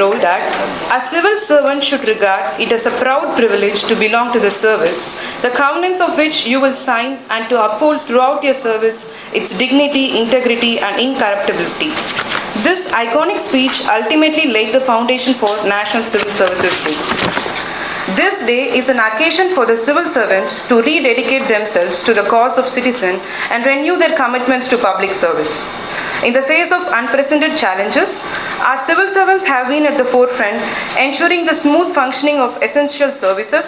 role that a civil servant should regard it as a proud privilege to belong to the service, the covenants of which you will sign and to uphold throughout your service its dignity, integrity, and incorruptibility. This iconic speech ultimately laid the foundation for National Civil Services Day. This day is an occasion for the civil servants to rededicate themselves to the cause of citizen and renew their commitments to public service. In the face of unprecedented challenges, our civil servants have been at the forefront, ensuring the smooth functioning of essential services,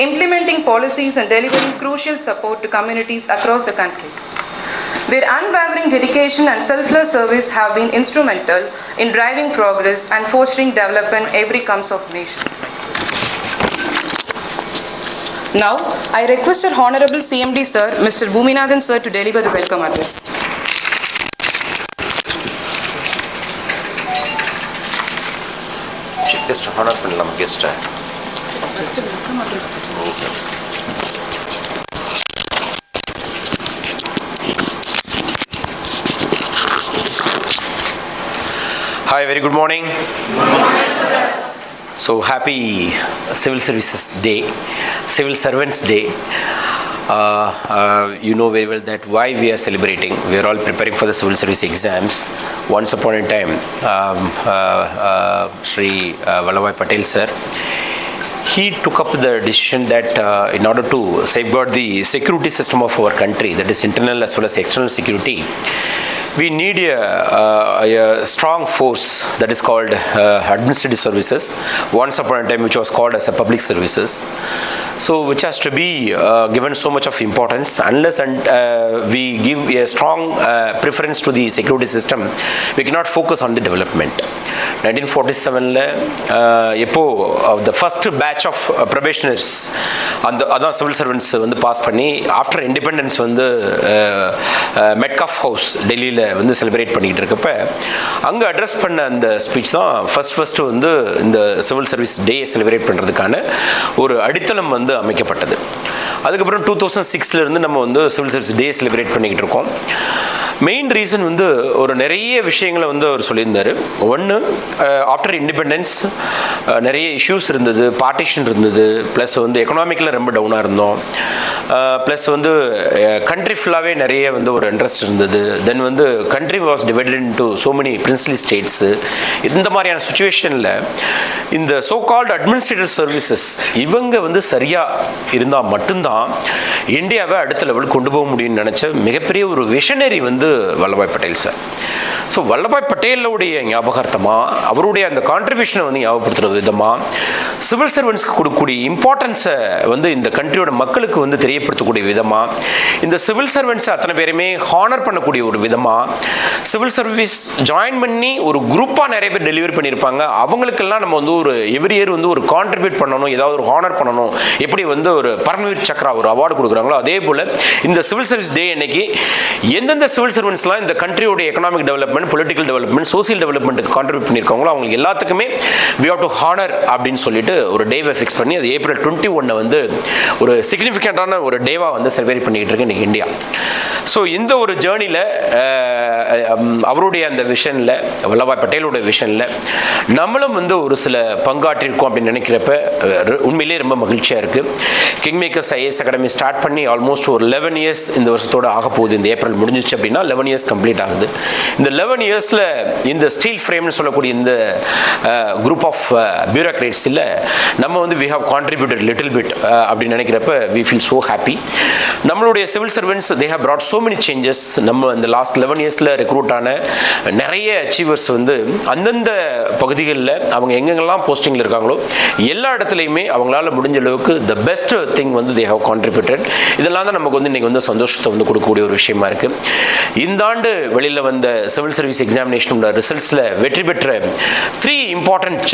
implementing policies and delivering crucial support to communities across the country. Their unwavering dedication and selfless service have been instrumental in driving progress and fostering development every comes of nation. Now, I request our Honorable CMD Sir, Mr. Bhuminathan Sir, to deliver the welcome address. Just honor pannalam guest. Just a welcome address. Hi, very good morning. So happy Civil Services Day, Civil Servants Day. You know very well that why we are celebrating. We are all preparing for the civil service exams. Once upon a time, Sri Vallabhbhai Patel sir, he took up the decision that in order to safeguard the security system of our country, that is internal as well as external security, we need a strong force that is called administrative services, once upon a time which was called as a public services. So which has to be given so much of importance. Unless we give a strong preference to the security system, we cannot focus on the development. 1947 the first batch of probationers and the civil servants pass panni after independence Metcalf House Delhi வந்து celebrate பண்ணிட்டு இருக்கப்ப அங்க address பண்ண அந்த speech தான் first வந்து இந்த civil service day celebrate பண்றதுக்கான ஒரு அடித்தளம் வந்து அமைக்கப்பட்டது. அதுக்கப்புறம் 2006ல இருந்து நம்ம வந்து சிவில் சர்வீஸ் டே செலிப்ரேட் பண்ணிக்கிட்டு இருக்கோம். மெயின் ரீசன் வந்து ஒரு நிறைய விஷயங்களை வந்து அவர் சொல்லியிருந்தார். ஒன்று, ஆஃப்டர் இண்டிபெண்டன்ஸ் நிறைய இஷ்யூஸ் இருந்தது, பார்ட்டிஷன் இருந்தது, ப்ளஸ் வந்து எக்கனாமிக்கில் ரொம்ப டவுனாக இருந்தோம், ப்ளஸ் வந்து கண்ட்ரி ஃபுல்லாகவே நிறைய வந்து ஒரு இன்ட்ரெஸ்ட் இருந்தது. தென் வந்து country was divided into so many princely States. இந்த மாதிரியான சுச்சுவேஷனில் இந்த சோ கால்டு அட்மினிஸ்ட்ரேட்டிவ் சர்வீசஸ் இவங்க வந்து சரியாக இருந்தால் மட்டும்தான் இந்தியாவை அடுத்த லெவலுக்கு கொண்டு போக முடியும்னு நினச்ச மிகப்பெரிய ஒரு விஷனரி வந்து வல்லபாய் பட்டேல் சார். ஸோ வல்லபாய் பட்டேலுடைய ஞாபகார்த்தமாக அவருடைய அந்த கான்ட்ரிபியூஷனை வந்து ஞாபகப்படுத்துகிற விதமாக சிவில் சர்வன்ஸ்க்கு கொடுக்கக்கூடிய இம்பார்ட்டன்ஸை வந்து இந்த கண்ட்ரியோட மக்களுக்கு வந்து தெரியப்படுத்தக்கூடிய விதமாக, இந்த சிவில் சர்வன்ஸை அத்தனை பேருமே ஹானர் பண்ணக்கூடிய ஒரு விதமாக, சிவில் சர்வீஸ் ஜாயின் பண்ணி ஒரு குரூப்பாக நிறைய பேர் டெலிவரி பண்ணியிருப்பாங்க. அவங்களுக்கெல்லாம் நம்ம வந்து ஒரு எவ்ரி இயர் வந்து ஒரு கான்ட்ரிபியூட் பண்ணணும், ஏதாவது ஒரு ஹானர் பண்ணணும். எப்படி வந்து ஒரு பரம்வீர் சக்ரா ஒரு அவார்டு கொடுக்குறாங்களோ அதே போல் இந்த சிவில் சர்வீஸ் டே அன்னைக்கு எந்தெந்த சிவில் சர்வன்ஸ்லாம் இந்த கண்ட்ரியோட economic development, political development, social டெவலப்மெண்ட்டுக்கு கான்ட்ரிபியூட் பண்ணியிருக்காங்களோ அவங்களுக்கு எல்லாத்துக்குமே we have to honor அப்படின்னு சொல்லிட்டு ஒரு டேவை ஃபிக்ஸ் பண்ணி அது April 21 வந்து ஒரு சிக்னிஃபிகண்டான ஒரு டேவாக வந்து செலிப்ரேட் பண்ணிக்கிட்டு இருக்கு இன்னைக்கு இந்தியா. ஸோ இந்த ஒரு ஜேர்னியில் அவருடைய அந்த விஷனில், வல்லபாய் பட்டேலோட விஷனில் நம்மளும் வந்து ஒரு சில பங்காற்றிருக்கோம் அப்படின்னு நினைக்கிறப்ப உண்மையிலேயே ரொம்ப மகிழ்ச்சியாக இருக்குது. கிங்மேக்கர்ஸ் IAS அகாடமி ஸ்டார்ட் பண்ணி ஆல்மோஸ்ட் ஒரு 11 இயர்ஸ் இந்த வருஷத்தோடு ஆக போகுது. இந்த ஏப்ரல் முடிஞ்சிச்சு அப்படின்னா 11 இயர்ஸ் கம்ப்ளீட் ஆகுது. இந்த 11 இயர்ஸில் இந்த ஸ்டீல் ஃப்ரேம்னு சொல்லக்கூடிய இந்த குரூப் ஆஃப் பியூரோக்ரேட்ஸில் நம்ம வந்து we have contributed little bit அப்படின்னு நினைக்கிறப்ப வி ஃபீல் ஸோ ஹாப்பி. நம்மளுடைய civil servants they have brought so many changes. நம்ம இந்த லாஸ்ட் 11 இயர்ஸில் ரெக்ரூட் ஆன நிறைய அச்சீவர்ஸ் வந்து அந்தந்த பகுதிகளில் அவங்க எங்கெங்கெல்லாம் போஸ்டிங்கில் இருக்காங்களோ எல்லா இடத்துலையுமே அவங்களால முடிஞ்ச அளவுக்கு த பெஸ்ட் திங் வந்து தே ஹவ் கான்ட்ரிபியூட்டட். இதெல்லாம் தான் நமக்கு வந்து இன்றைக்கி வந்து சந்தோஷத்தை வந்து கொடுக்கக்கூடிய ஒரு விஷயமா இருக்குது. இந்த ஆண்டு வெளியில் வந்த சிவில் சர்வீஸ் எக்ஸாமினேஷனோட ரிசல்ட்ஸில் வெற்றி பெற்ற 3 இம்பார்ட்டன்ட்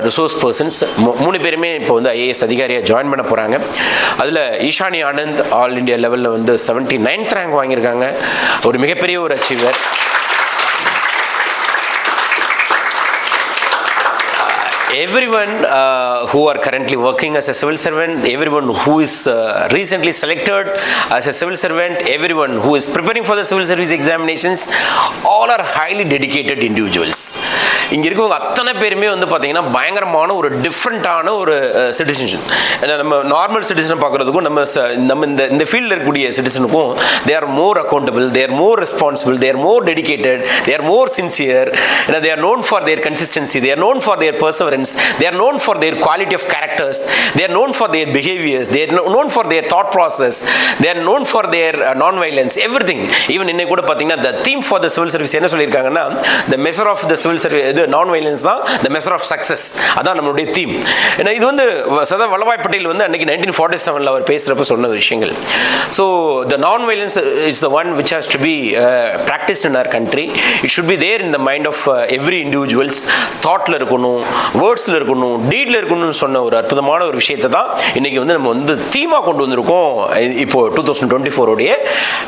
ரிசோர்ஸ் பர்சன்ஸ் 3 பேருமே இப்போ வந்து IAS அதிகாரியாக ஜாயின் பண்ண போகிறாங்க. அதில் ஈஷானி ஆனந்த் ஆல் இண்டியா லெவலில் வந்து 79th ரேங்க் வாங்கியிருக்காங்க. ஒரு மிகப்பெரிய ஒரு achiever. everyone who are currently working as a civil servant, everyone who is recently selected as a civil servant, everyone who is preparing for the civil service examinations, all are highly dedicated individuals. இங்கே இருக்கவங்க அத்தனை பேருமே வந்து பார்த்தீங்கன்னா பயங்கரமான ஒரு டிஃப்ரெண்ட்டான ஒரு சிட்டிசன்ஷிப். ஏன்னா நம்ம நார்மல் சிட்டிசனை பார்க்குறதுக்கும் நம்ம இந்த ஃபீல்டில் இருக்கக்கூடிய சிட்டிசனுக்கும் they are more accountable, they are more responsible, they are more dedicated, they are more sincere. They are known for their consistency, they are known for their perseverance, they are known for their quality of characters, they are known for their behaviors, they are known for their thought process, they are known for their non-violence, everything. Even இன்னைக்கு கூட பார்த்தீங்கன்னா the theme for the civil service என்ன சொல்லியிருக்காங்கன்னா, the measure of the civil service இது non-violence தான் the measure of success. அதான் நம்மளுடைய theme. ஏன்னா இது வந்து சர்தார் வல்லபாய் பட்டேல் வந்து அன்னைக்கு 1947 அவர் பேசுகிறப்ப சொன்ன விஷயங்கள். So the non-violence is the one which has to be practiced in our country. It should be there in the mind of every individuals. தாட்ல இருக்கணும், வேர்ட்ஸில் இருக்கணும், டீட்ல இருக்கணும்னு சொன்ன ஒரு அற்புதமான ஒரு விஷயத்தை தான் இன்னைக்கு வந்து நம்ம வந்து தீமாக கொண்டு வந்திருக்கோம் இப்போ 2024 உடைய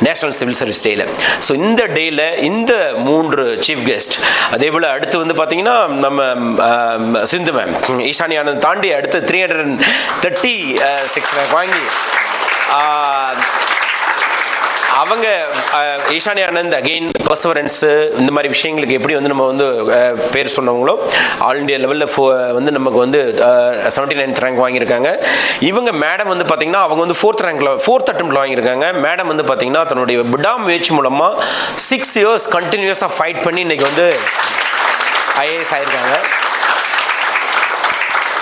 நேஷனல் சிவில் சர்வீஸ் டேல. ஸோ இந்த டேல இந்த 3 சீஃப் கெஸ்ட், அதே போல் அடுத்து வந்து பார்த்தீங்கன்னா நம்ம சிந்து மேம், ஈஷானி ஆனந்த் தாண்டி அடுத்து 336 ரேங்க் வாங்கி அவங்க ஈஷானி ஆனந்த் அகெயின் பர்சவரன்ஸு இந்த மாதிரி விஷயங்களுக்கு எப்படி வந்து நம்ம வந்து பேர் சொன்னவங்களோ ஆல் இண்டியா லெவலில் வந்து நமக்கு வந்து 79th ரேங்க் வாங்கியிருக்காங்க. இவங்க மேடம் வந்து பார்த்தீங்கன்னா அவங்க வந்து 4th அட்டெம்ப்டில் வாங்கியிருக்காங்க. மேடம் வந்து பார்த்தீங்கன்னா தன்னுடைய விடாமுயற்சி மூலமாக 6 years கண்டினியூஸாக ஃபைட் பண்ணி இன்னைக்கு வந்து ஐஏஎஸ் ஆயிருக்காங்க.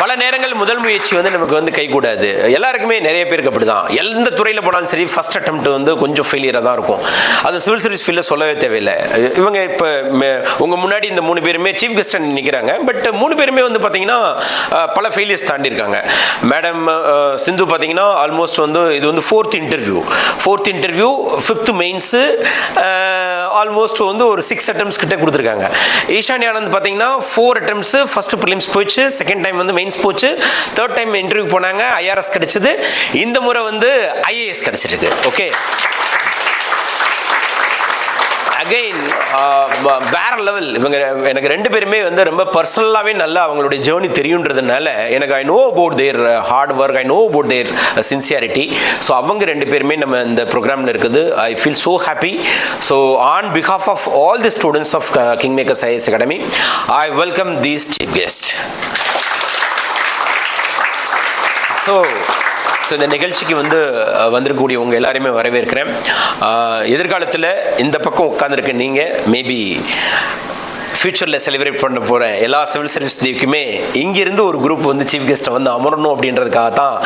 பல நேரங்கள் முதல் முயற்சி வந்து நமக்கு வந்து கைகூடாது. எல்லாருக்குமே நிறைய பேருக்கு அப்படி தான். எந்த துறையில் போனாலும் சரி ஃபர்ஸ்ட் அட்டெம்ப்ட் வந்து கொஞ்சம் ஃபெயிலியராக தான் இருக்கும். அது சிவில் சர்வீஸ் ஃபீல்டில் சொல்லவே தேவையில்லை. இவங்க இப்போ உங்கள் முன்னாடி இந்த 3 பேருமே சீஃப் கெஸ்ட்டாக நிற்கிறாங்க. பட் 3 பேருமே வந்து பார்த்தீங்கன்னா பல ஃபெயிலியர்ஸ் தாண்டி இருக்காங்க. மேடம் சிந்து பார்த்தீங்கன்னா ஆல்மோஸ்ட் வந்து இது வந்து 4th interview, 5th mains, almost வந்து ஒரு 6 attempts கிட்ட கொடுத்துருக்காங்க. ஈஷானி ஆனந்த் பார்த்தீங்கன்னா 4 attempts, ஃபர்ஸ்ட் ப்ரிலிம்ஸ் போயிடுச்சு, செகண்ட் டைம் வந்து மெயின்ஸ் போச்சு, தேர்ட் டைம் இன்டர்வியூ போனாங்க, ஐஆர்எஸ் கிடைச்சது, இந்த முறை வந்து ஐஏஎஸ் கிடைச்சிருக்கு. ஓகே, அகைன் வேற லெவல். இவங்க எனக்கு 2 பேருமே வந்து ரொம்ப பர்சனலாகவே நல்லா அவங்களுடைய ஜேர்னி தெரியுன்றதுனால எனக்கு I know about their hard work, I know about their sincerity. So அவங்க 2 பேருமே நம்ம இந்த ப்ரோக்ராமில் இருக்குது. I feel so happy. So on behalf of all the students of KingMakers IAS Academy, I welcome these chief guests. So இந்த நிகழ்ச்சிக்கு வந்து வந்திருக்கக்கூடிய உங்கள் எல்லாரையுமே வரவேற்கிறேன். எதிர்காலத்தில் இந்த பக்கம் உட்காந்துருக்க நீங்கள் மேபி ஃப்யூச்சரில் செலிப்ரேட் பண்ண போகிற எல்லா சிவில் சர்வீஸ் டேக்குமே இங்கேருந்து ஒரு குரூப் வந்து சீஃப் கெஸ்ட்டை வந்து அமரணும் அப்படின்றதுக்காக தான்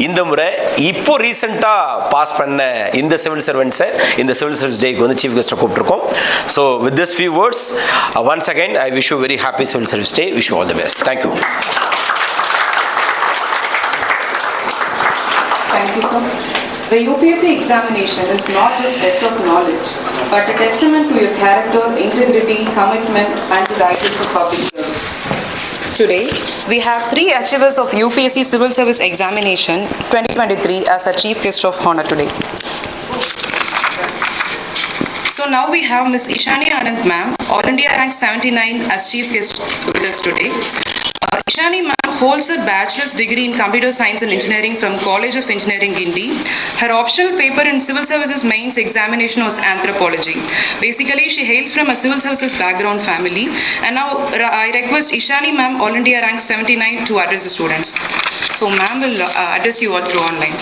இந்த முறை இப்போ ரீசெண்டாக பாஸ் பண்ண இந்த சிவில் சர்வெண்ட்ஸை இந்த சிவில் சர்வீஸ் டேக்கு வந்து சீஃப் கெஸ்ட்டை கூப்பிட்டுருக்கோம். So with this few words once again I wish you very happy civil service day. Wish you all the best. Thank you. Thank you, sir. The UPSC examination is not just test of knowledge, but a testament to your character, integrity, commitment, and to the ideals of public service. Today, we have 3 achievers of UPSC Civil Service Examination 2023 as a chief guest of honor today. So now we have Ms. Ishani Anand ma'am, All India rank 79 as chief guest with us today. Ishani ma'am holds her bachelor's degree in computer science and engineering from College of Engineering, Indi. Her optional paper in civil services mains examination was anthropology. Basically, she hails from a civil services background family. And now I request Ishani ma'am, All India rank 79, to address the students. So ma'am will address you all through online.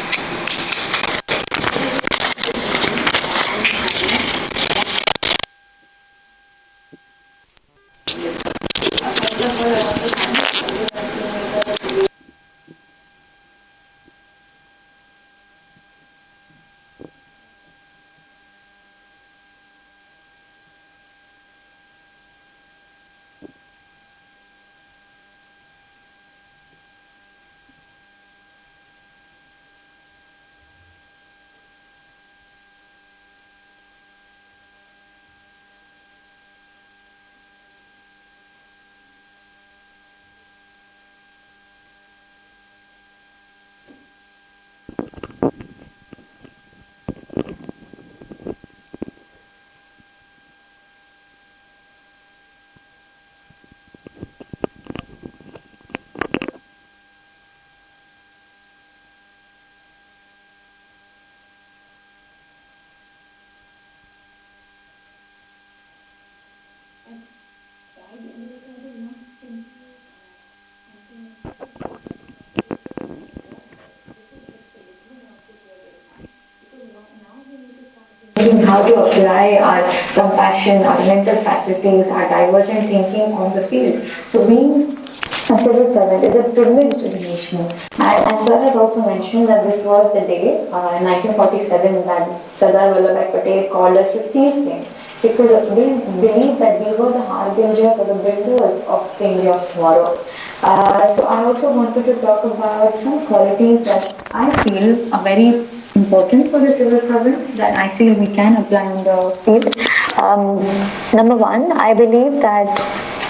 How to apply our compassion, our mental faculties, our divergent thinking on the field. So being a civil servant is a privileged nation. And as sir has also mentioned that this was the day in 1947 that Sardar Vallabhbhai Patel called us a steel king, because we believe that we were the harbingers or the builders of the India of tomorrow. So I also wanted to talk about some qualities that I feel are very important for the civil servant that I feel we can apply in the field. Number one, I believe that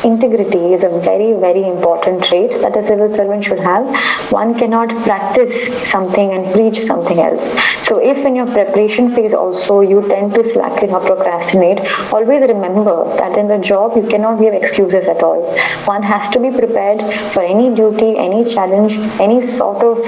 integrity is a very, very important trait that a civil servant should have. One cannot practice something and preach something else. So if in your preparation phase also you tend to slacken or procrastinate, always remember that in the job you cannot give excuses at all. One has to be prepared for any duty, any challenge, any sort of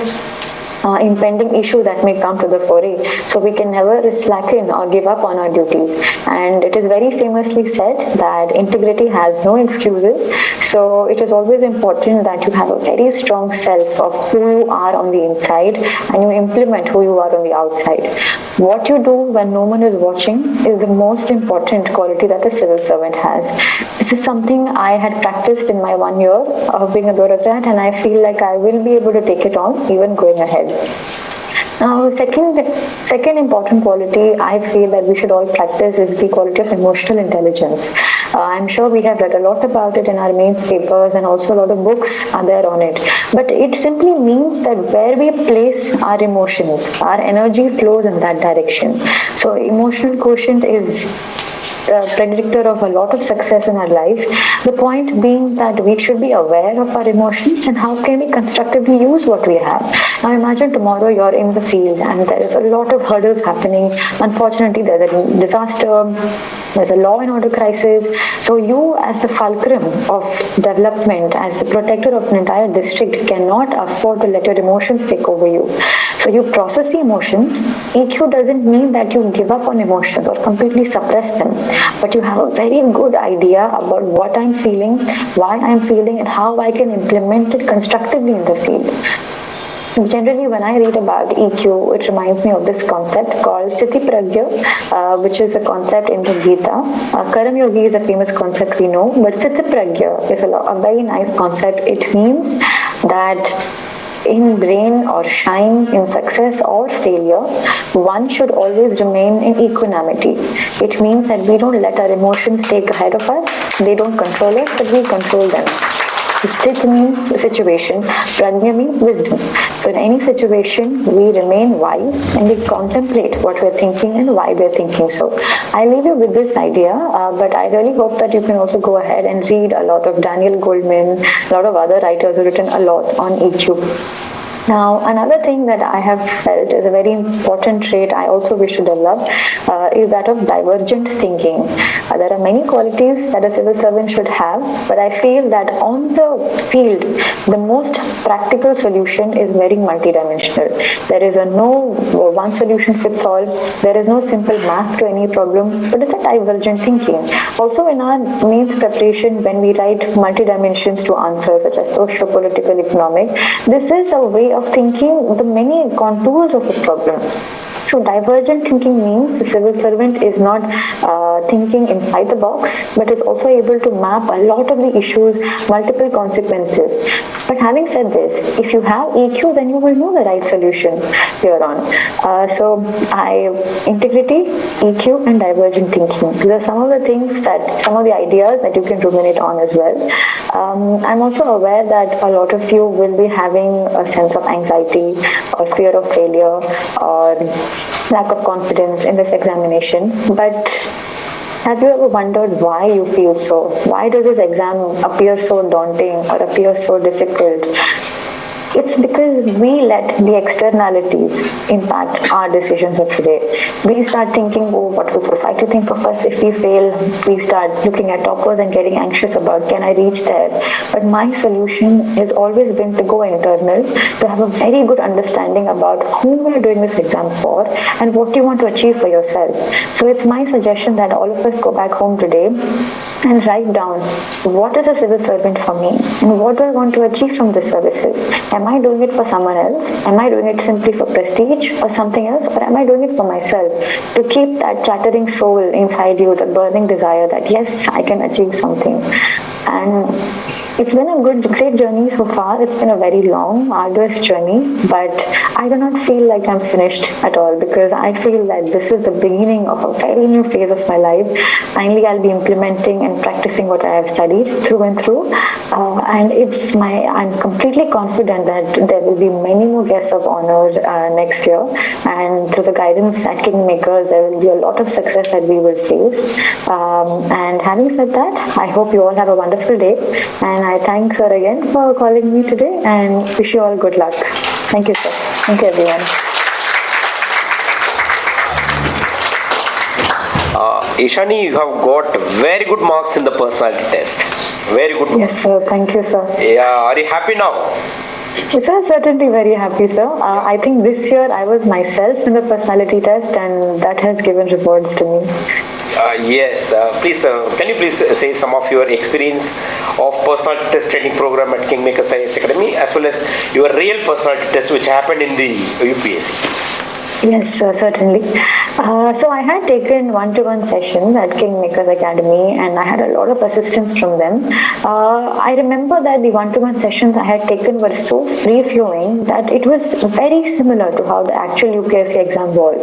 impending issue that may come to the foray. So we can never slacken or give up on our duties. And it is very famously said that integrity has no excuses. So it is always important that you have a very strong self of who you are on the inside and you implement who you are on the outside. What you do when no one is watching is the most important quality that a civil servant has. This is something I had practiced in my 1 year of being a bureaucrat, and I feel like I will be able to take it on even going ahead. Now, second important quality I feel that we should all practice is the quality of emotional intelligence. I'm sure we have read a lot about it in our mains papers, and also a lot of books are there on it. But it simply means that where we place our emotions, our energy flows in that direction. So emotional quotient is predictor of a lot of success in our life. The point being that we should be aware of our emotions and how can we constructively use what we have. Now imagine tomorrow you're in the field and there is a lot of hurdles happening. Unfortunately, there's a disaster, there's a law and order crisis. So you as the fulcrum of development, as the protector of an entire district, cannot afford to let your emotions take over you. So you process the emotions. EQ doesn't mean that you give up on emotions or completely suppress them, but you have a very good idea about what I'm feeling, why I'm feeling, and how I can implement it constructively in the field. Generally, when I read about EQ, it reminds me of this concept called Sthiti Pragya, which is a concept in the Gita. Karam Yogi is a famous concept we know, but Sthiti Pragya is a very nice concept. It means that in brain or shine, in success or failure, one should always remain in equanimity. It means that we don't let our emotions take ahead of us. They don't control us, but we control them. Sthit means situation, prajna means wisdom. So in any situation, we remain wise and we contemplate what we're thinking and why we're thinking so. I leave you with this idea, but I really hope that you can also go ahead and read a lot of Daniel Goldman, a lot of other writers who have written a lot on EQ. Now, another thing that I have felt is a very important trait I also wish to develop is that of divergent thinking. There are many qualities that a civil servant should have, but I feel that on the field, the most practical solution is very multidimensional. There is no one solution fits all. There is no simple math to any problem, but it's a divergent thinking. Also, in our mains preparation, when we write multidimensions to answers such as social, political, economic, this is a way of thinking the many contours of a problem. So divergent thinking means the civil servant is not thinking inside the box, but is also able to map a lot of the issues, multiple consequences. But having said this, if you have EQ, then you will know the right solution here on. So integrity, EQ, and divergent thinking. These are some of the things some of the ideas that you can ruminate on as well. I'm also aware that a lot of you will be having a sense of anxiety or fear of failure or lack of confidence in this examination, but have you ever wondered why you feel so? Why does this exam appear so daunting or appear so difficult? It's because we let the externalities impact our decisions of today. We start thinking, oh, what will society think of us if we fail? We start looking at toppers and getting anxious about, can I reach there? But my solution has always been to go internal, to have a very good understanding about whom we are doing this exam for and what you want to achieve for yourself. So it's my suggestion that all of us go back home today and write down what is a civil servant for me and what do I want to achieve from the services. Am I doing it for someone else? Am I doing it simply for prestige or something else, or am I doing it for myself? To keep that chattering soul inside you, the burning desire that yes, I can achieve something. And it's been a great journey so far. It's been a very long, arduous journey, but I do not feel like I'm finished at all, because I feel that this is the beginning of a very new phase of my life. Finally, I'll be implementing and practicing what I have studied through and through, and I'm completely confident that there will be many more guests of honor next year, and through the guidance at KingMakers, there will be a lot of success that we will face. And having said that, I hope you all have a wonderful day, and I thank sir again for calling me today and wish you all good luck. Thank you, sir. Thank you, everyone. Ishani, you have got very good marks in the personality test. Very good marks. Yes, sir. Thank you, sir. Yeah, are you happy now? Yes, I'm certainly very happy, sir. I think this year I was myself in the personality test, and that has given rewards to me. Yes, please, can you please say some of your experience of personality test training program at KingMakers IAS Academy, as well as your real personality test which happened in the UPSC? Yes, certainly. So I had taken one-to-one sessions at KingMakers Academy, and I had a lot of assistance from them. I remember that the one-to-one sessions I had taken were so free-flowing that it was very similar to how the actual UPSC exam was.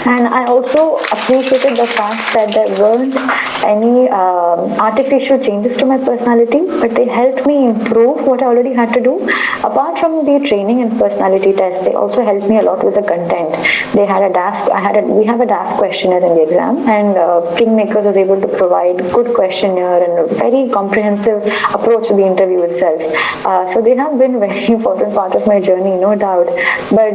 And I also appreciated the fact that there weren't any artificial changes to my personality, but they helped me improve what I already had to do. Apart from the training and personality test, they also helped me a lot with the content. They had we have a DAF questionnaire in the exam, and KingMakers was able to provide good questionnaire and a very comprehensive approach to the interview itself. So they have been a very important part of my journey, no doubt. But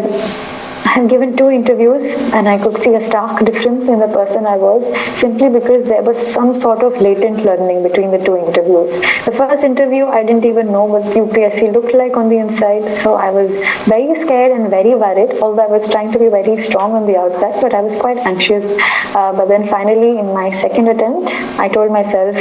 I have given 2 interviews, and I could see a stark difference in the person I was, simply because there was some sort of latent learning between the 2 interviews. The first interview, I didn't even know what UPSC looked like on the inside, so I was very scared and very worried, although I was trying to be very strong on the outside, but I was quite anxious. But then finally, in my second attempt, I told myself,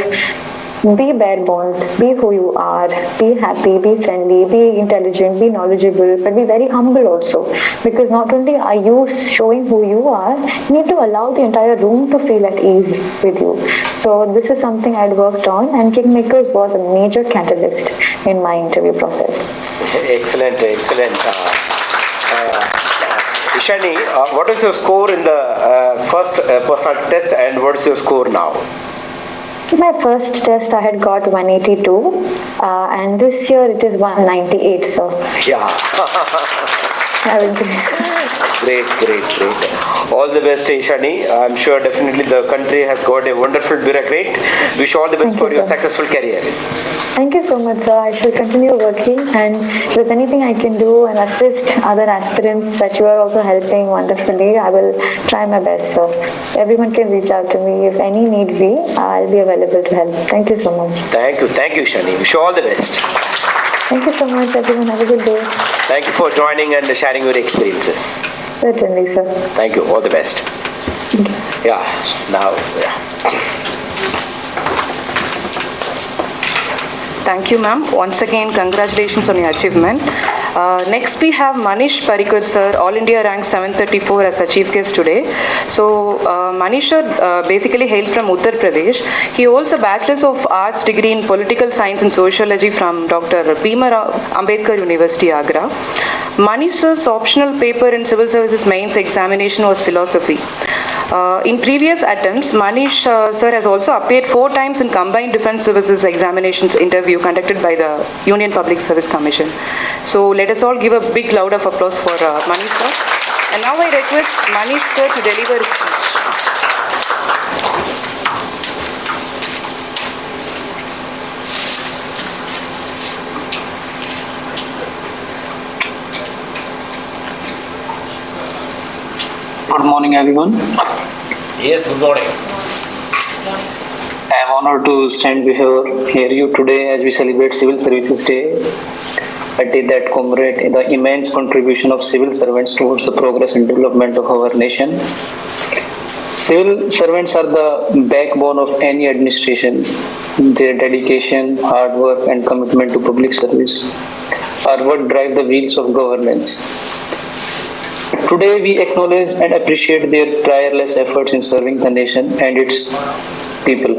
be bare bones, be who you are, be happy, be friendly, be intelligent, be knowledgeable, but be very humble also. Because not only are you showing who you are, you need to allow the entire room to feel at ease with you. So this is something I'd worked on, and KingMakers was a major catalyst in my interview process. Excellent, excellent. Ishani, what is your score in the first personality test, and what is your score now? My first test I had got 182, and this year it is 198. So yeah. Great. All the best, Ishani. I'm sure definitely the country has got a wonderful bureaucrat. Wish all the best for your successful career. Thank you so much, sir. I shall continue working, and if there's anything I can do and assist other aspirants that you are also helping wonderfully, I will try my best. So everyone can reach out to me if any need be. I'll be available to help. Thank you so much. Thank you, Ishani. Wish you all the best. Thank you so much, everyone. Have a good day. Thank you for joining and sharing your experiences. Certainly, sir. Thank you. All the best. Yeah. Now. Thank you, ma'am. Once again, congratulations on your achievement. Next, we have Manish Parikar, sir, All India rank 734 as a chief guest today. So, Manish sir basically hails from Uttar Pradesh. He holds a Bachelor's of Arts degree in Political Science and Sociology from Dr. Bhimrao Ambedkar University, Agra. Manish sir's optional paper in Civil Services Mains examination was Philosophy. In previous attempts, Manish sir has also appeared 4 times in Combined Defense Services Examinations interview conducted by the Union Public Service Commission. So let us all give a big round of applause for Manish sir. And now I request Manish sir to deliver his speech. Good morning, everyone. Yes, good morning. I am honored to stand here you today as we celebrate Civil Services Day, a day that commemorates the immense contribution of civil servants towards the progress and development of our nation. Civil servants are the backbone of any administration. their dedication, hard work, and commitment to public service are what drive the wheels of governance. Today, we acknowledge and appreciate their tireless efforts in serving the nation and its people.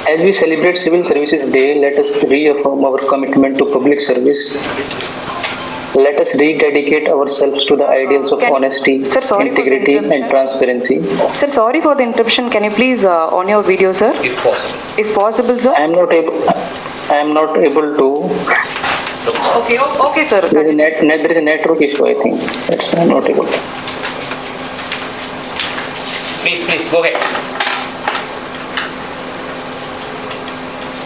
As we celebrate Civil Services Day, let us reaffirm our commitment to public service. Let us rededicate ourselves to the ideals of honesty, Sir, sorry for the integrity, and interruption. transparency. Sir, sorry for the interruption. Can you please on your video, sir? If possible. If possible, sir. I am not able to. Okay, sir. There is a network issue, I think. That's why I'm not able to. Please, go ahead.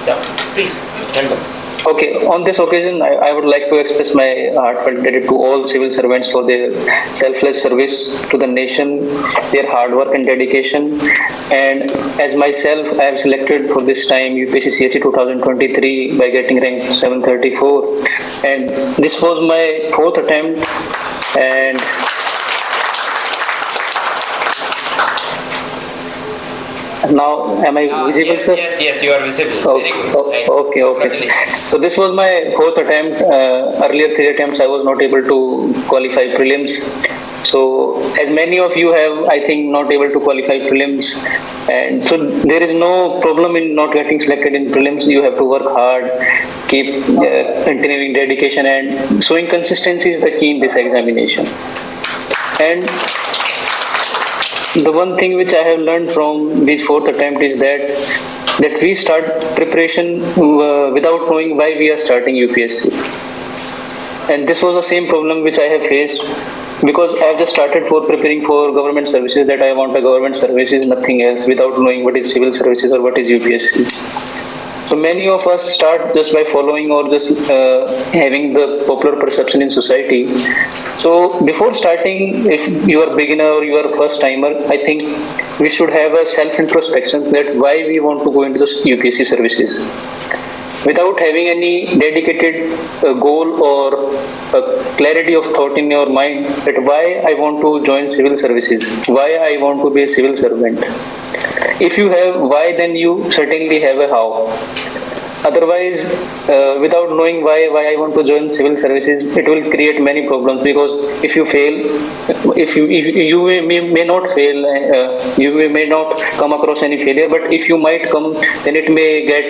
Yeah, please, tell them. Okay, on this occasion, I would like to express my heartfelt gratitude to all civil servants for their selfless service to the nation, their hard work and dedication. And as myself, I have selected for this time UPSC CSE 2023 by getting rank 734. And this was my 4th attempt. And now, am I visible, sir? Yes, you are visible. Very good. Nice. Okay. Congratulations. So this was my 4th attempt. Earlier 3 attempts I was not able to qualify prelims. So as many of you have, I think, not able to qualify prelims. And so there is no problem in not getting selected in prelims. You have to work hard, keep continuing dedication, and showing consistency is the key in this examination. And the one thing which I have learned from this 4th attempt is that we start preparation without knowing why we are starting UPSC. And this was the same problem which I have faced, because I have just started for preparing for government services, that I want a government services, nothing else, without knowing what is civil services or what is UPSC. So many of us start just by following or just having the popular perception in society. So before starting, if you are beginner or you are a first timer, I think we should have a self-introspection that why we want to go into the UPSC services. Without having any dedicated goal or clarity of thought in your mind that why I want to join civil services, why I want to be a civil servant. If you have why, then you certainly have a how. Otherwise, without knowing why I want to join civil services, it will create many problems, because if you fail, if you may not fail, you may not come across any failure, but if you might come, then it may get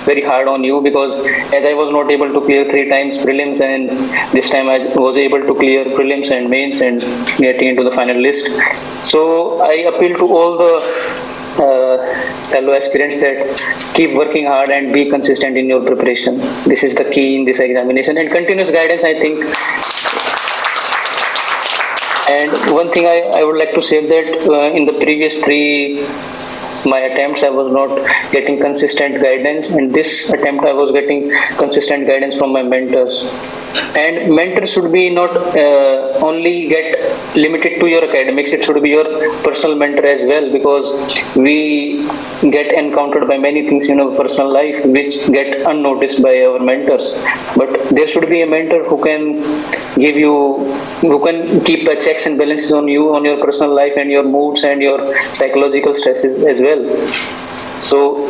very hard on you, because as I was not able to clear 3 times prelims, and this time I was able to clear prelims and mains and getting into the final list. So I appeal to all the fellow aspirants that keep working hard and be consistent in your preparation. This is the key in this examination, and continuous guidance, I think. And one thing I would like to say that in the previous 3 my attempts I was not getting consistent guidance, and this attempt I was getting consistent guidance from my mentors. And mentors should be not only get limited to your academics, it should be your personal mentor as well, because we get encountered by many things in our personal life which get unnoticed by our mentors. But there should be a mentor who can give you, who can keep the checks and balances on you, on your personal life and your moods and your psychological stresses as well. So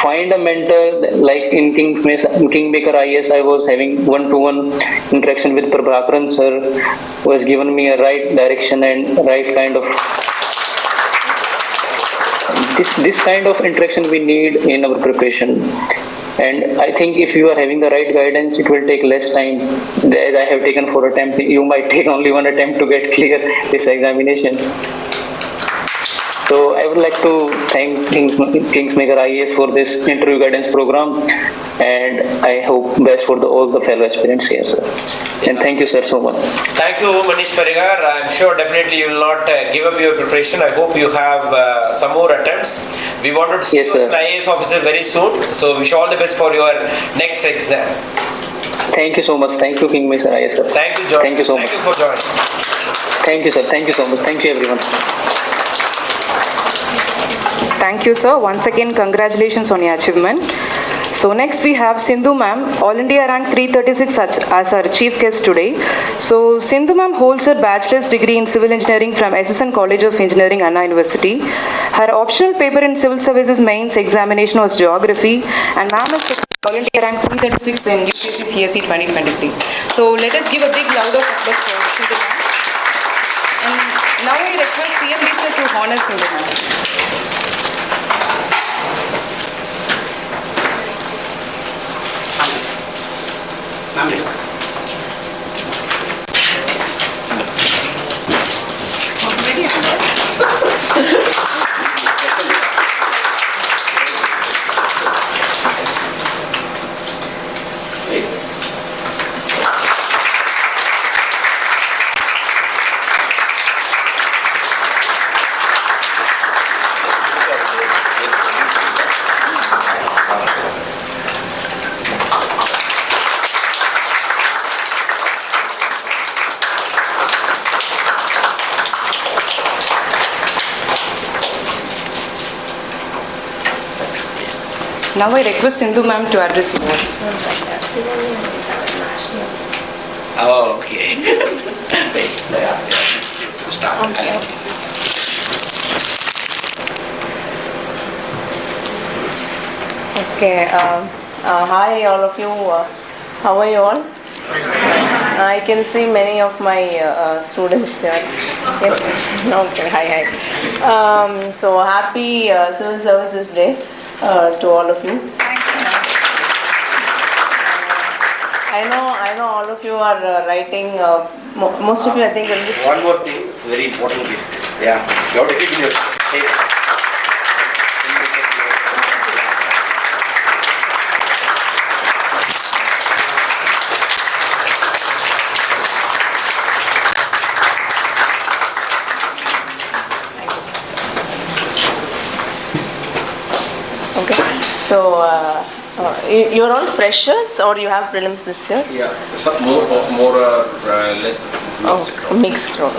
find a mentor, like in KingMaker IAS, I was having one-to-one interaction with Prabhakaran sir, who has given me a right direction and right kind of this kind of interaction we need in our preparation. And I think if you are having the right guidance, it will take less time. As I have taken 4 attempts, you might take only 1 attempt to get clear this examination. So I would like to thank KingMaker IAS for this interview guidance program, and I hope best for all the fellow aspirants here, sir. And thank you, sir, so much. Thank you, Manish Parigar. I'm sure definitely you will not give up your preparation. I hope you have some more attempts. We wanted to see you as an IAS officer very soon, so wish you all the best for your next exam. Thank you so much. Thank you, KingMakers IAS, sir. Thank you, John. Thank you so much. Thank you for joining. Thank you, sir. Thank you so much. Thank you, everyone. Thank you, sir. Once again, congratulations on your achievement. So next we have Sindhu ma'am, All India rank 336 as our chief guest today. So Sindhu ma'am holds her bachelor's degree in civil engineering from SSN College of Engineering, Anna University. Her optional paper in civil services mains examination was geography, and ma'am is All India rank 336 in UPSC CSE 2023. So let us give a big round of applause for Sindhu ma'am. And now I request CMD sir to honor Sindhu ma'am. Now I request Sindhu ma'am to address you. Oh, okay. Start. Okay. Hi, all of you. How are you all? I can see many of my students here. Yes. Okay. Hi. So happy Civil Services Day to all of you. I know all of you are writing. Most of you, I think. One more thing, it's very important gift. Yeah, you have to take it in your take. Okay. So you're all freshers, or you have prelims this year? Yeah, some more or less mixed crowd. Mixed crowd.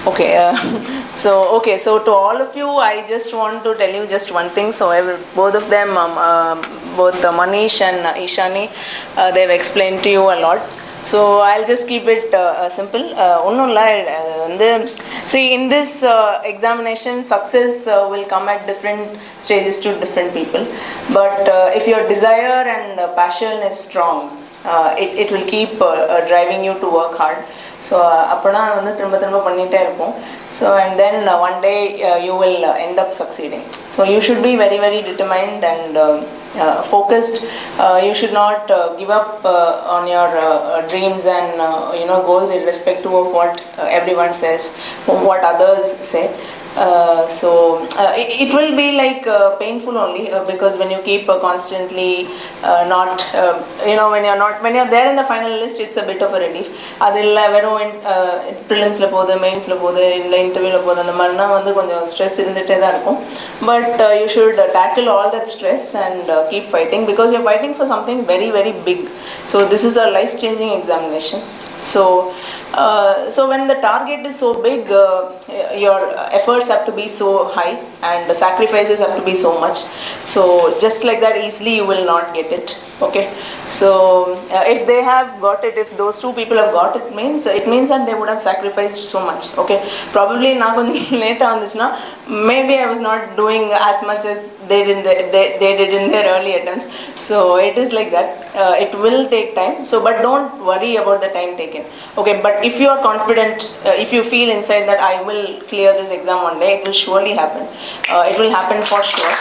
Okay. So to all of you, I just want to tell you just one thing. So both of them, both Manish and Ishani, they've explained to you a lot. So I'll just keep it simple. See, in this examination, success will come at different stages to different people. But if your desire and passion is strong, it will keep driving you to work hard. So so and then one day you will end up succeeding. So you should be very, very determined and focused. You should not give up on your dreams and goals, irrespective of what everyone says, what others say. It will be like painful only because when you keep constantly not when you're there in the final list, it's a bit of a relief. Adilla verum prelims la podhu, mains la podhu, illa interview la podhu and marna vandu konjam stress irundite da irukum, but you should tackle all that stress and keep fighting, because you're fighting for something very, very big. So this is a life changing examination. So when the target is so big, your efforts have to be so high and the sacrifices have to be so much. So just like that, easily you will not get it. Okay. So if they have got it, if those two people have got it, it means that they would have sacrificed so much. Okay. Probably now later on this now, maybe I was not doing as much as they did in their early attempts. So it is like that. It will take time. So but don't worry about the time taken. Okay. But if you are confident, if you feel inside that I will clear this exam one day, it will surely happen. It will happen for sure.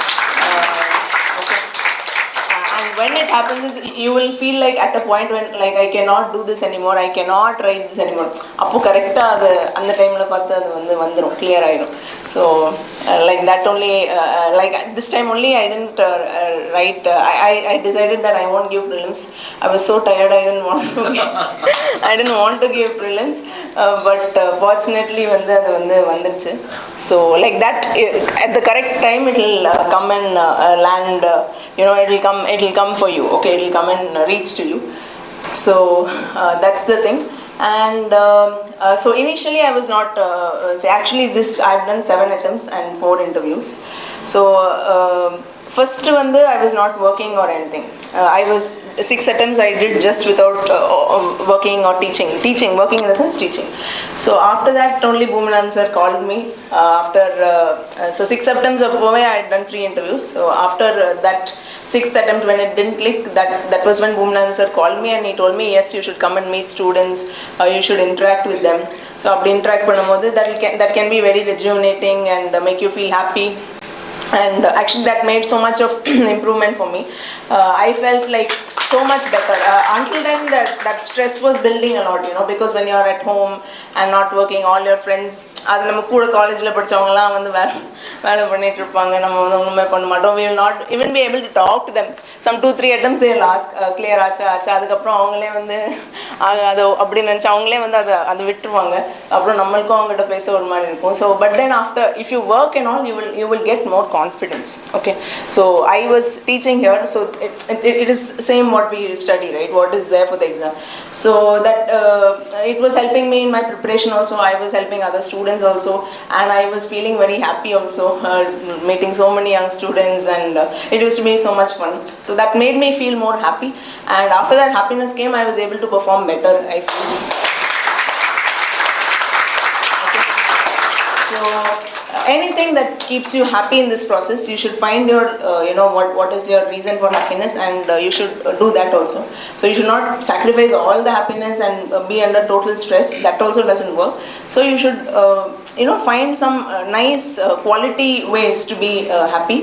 When it happens, you will feel like at a point when like I cannot do this anymore, I cannot write this anymore. Appo correct அந்த டைம்ல பார்த்து அது வந்துரும், clear ஆயிடும். So like that only, like this time only I didn't write. I decided that I won't give prelims. I was so tired, I didn't want to give prelims. But fortunately அது வந்துருச்சு. So like that, at the correct time it will come and land. It will come for you. Okay, it will come and reach to you. So that's the thing. And so initially I was not actually this I've done 7 attempts and 4 interviews. So first வந்து I was not working or anything. I was 6 attempts I did just without working or working in the sense teaching. So after that only Bhumilan sir called me. So 6 attempts of I had done 3 interviews. So after that 6th attempt, when it didn't click, that was when Bhumilan sir called me and he told me, yes, you should come and meet students, you should interact with them. So அப்படி interact பண்ணும்போது that can be very rejuvenating and make you feel happy. And actually that made so much of improvement for me. I felt like so much better. Until then that stress was building a lot, because when you are at home and not working, all your friends, அது நம்ம கூட காலேஜில் படித்தவங்கலாம் வந்து வேலை பண்ணிட்டு இருப்பாங்க, நம்ம வந்து ஒன்றுமே பண்ண மாட்டோம். We will not even be able to talk to them. Some 2-3 attempts they will ask, clear ஆச்சா, அதுக்கப்புறம் அவங்களே வந்து அது அப்படி நினச்சி அவங்களே வந்து அதை விட்டுருவாங்க. அப்புறம் நம்மளுக்கும் அவங்ககிட்ட பேச ஒரு மாதிரி இருக்கும். So but then after, if you work and all, you will get more confidence. Okay, so I was teaching here, so it is same what we study, right? What is there for the exam. So that it was helping me in my preparation also. I was helping other students also, and I was feeling very happy also, meeting so many young students, and it used to be so much fun. So that made me feel more happy, and after that happiness came, I was able to perform better, I feel. Okay. So anything that keeps you happy in this process, you should find your what is your reason for happiness, and you should do that also. So you should not sacrifice all the happiness and be under total stress. That also doesn't work. So you should find some nice quality ways to be happy,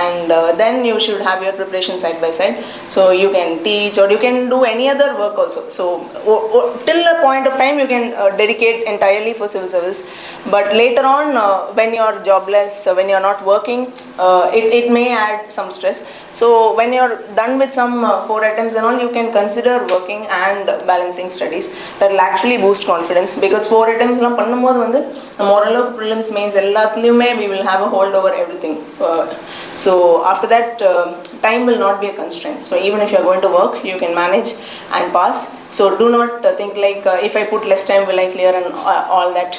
and then you should have your preparation side by side, so you can teach or you can do any other work also. So till a point of time you can dedicate entirely for civil service, but later on when you are jobless, when you are not working, it may add some stress. So when you are done with some 4 attempts and all, you can consider working and balancing studies. That will actually boost confidence, because 4 attempts la பண்ணும்போது வந்து moral prelims mains எல்லாத்துலயுமே we will have a hold over everything. So after that time will not be a constraint. So even if you are going to work, you can manage and pass. So do not think like if I put less time will I clear, and all that,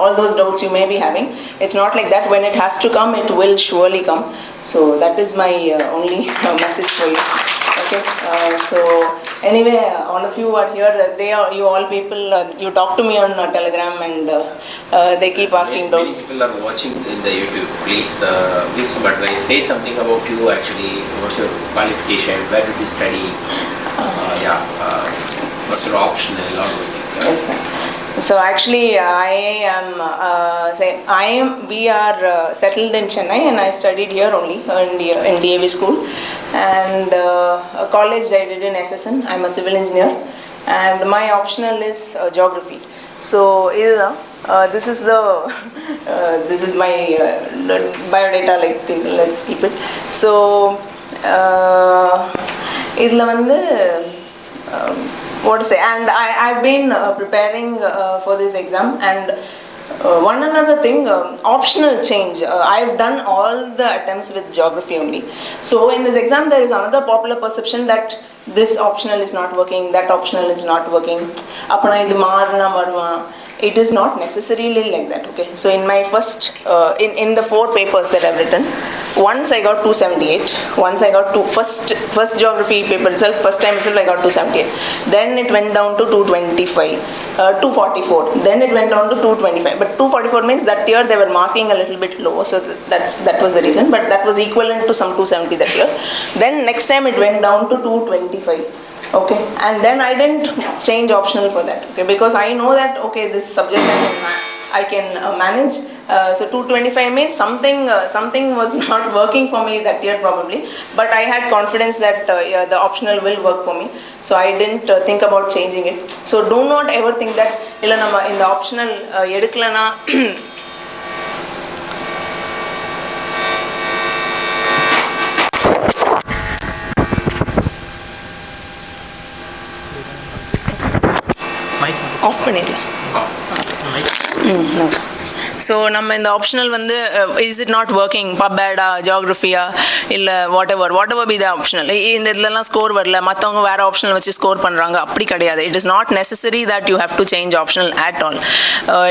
all those doubts you may be having. It's not like that. When it has to come, it will surely come. So that is my only message for you. Okay, so anyway, all of you are here. You all people, you talk to me on Telegram, and they keep asking doubts. Many people are watching in the YouTube. Please give some advice. Say something about you actually. What's your qualification? Where did you study? What's your optional? All those things. Yeah. Yes, sir. So actually, we are settled in Chennai, and I studied here only in DAV school, and college I did in SSN. I'm a civil engineer, and my optional is geography. So this is my biodata like thing. Let's keep it. So idla vandu what to say, and I've been preparing for this exam, and one another thing, optional change. I've done all the attempts with geography only. So in this exam there is another popular perception that this optional is not working, that optional is not working, apna idu maarna varuma. It is not necessarily like that. Okay, so in my first in the 4 papers that I've written, once I got 278, once I got first geography paper itself, first time itself I got 278, then it went down to 225, 244, then it went down to 225, but 244 means that year they were marking a little bit low, so that was the reason, but that was equivalent to some 270 that year. Then next time it went down to 225. Okay, and then I didn't change optional for that. Okay, because I know that okay, this subject I can manage. So 225 means something was not working for me that year probably, but I had confidence that the optional will work for me. So I didn't think about changing it. So do not ever think that illa nama in the optional eduklana off பண்ணிடலாம். So நம்ம இந்த optional வந்து is it not working பப்பேடா ஜியாகிரஃபியா இல்லை whatever be the optional இந்த இதுலலாம் score வரல மற்றவங்க வேறு ஆப்ஷனல் வச்சு ஸ்கோர் பண்ணுறாங்க அப்படி கிடையாது. It is not necessary that you have to change optional at all.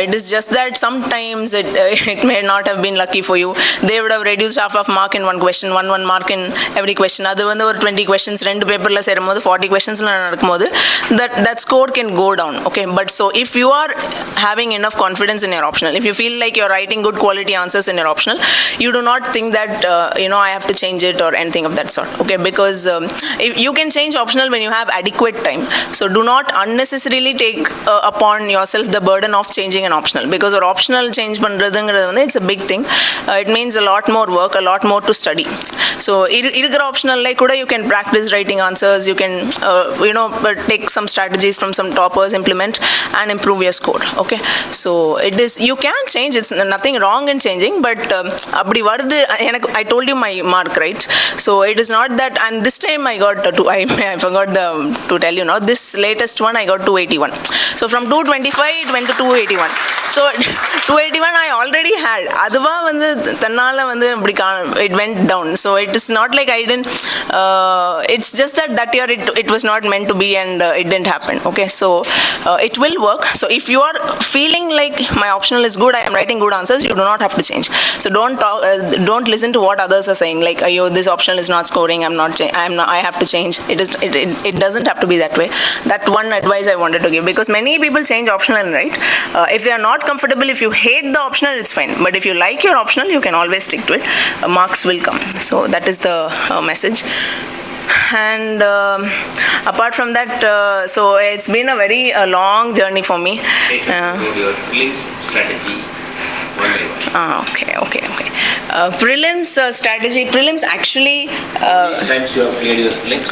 It is just that sometimes it may not have been lucky for you. They would have reduced half of mark in one question, one mark in every question. அது வந்து ஒரு 20 questions ரெண்டு பேப்பரில் சேரும்போது 40 questionsல நடக்கும்போது that score can go down. Okay, but so if you are having enough confidence in your optional, if you feel like you're writing good quality answers in your optional, you do not think that I have to change it or anything of that sort. Okay, because if you can change optional when you have adequate time. So do not unnecessarily take upon yourself the burden of changing an optional, because ஒரு optional change பண்றதுங்கிறது வந்து it's a big thing. It means a lot more work, a lot more to study. So இருக்கிற optionalல கூட you can practice writing answers, you can take some strategies from some toppers, implement and improve your score. Okay, so it is, you can change, it's nothing wrong in changing, but அப்படி வருது எனக்கு I told you my mark, right? So it is not that, and this time I got I forgot to tell you now, this latest one I got 281. So from 225 it went to 281. So 281 I already had. அதுவா வந்து தன்னால வந்து it went down. So it is not like I didn't, it's just that year it was not meant to be and it didn't happen. Okay, so it will work. So if you are feeling like my optional is good, I am writing good answers, you do not have to change. So don't listen to what others are saying, like this optional is not scoring, I have to change. It doesn't have to be that way. That one advice I wanted to give, because many people change optional and write. If you are not comfortable, if you hate the optional, it's fine, but if you like your optional, you can always stick to it. Marks will come. So that is the message. And apart from that, so it's been a very long journey for me. Your prelims strategy. Okay. Prelims strategy. Prelims actually. How many times you have cleared your prelims?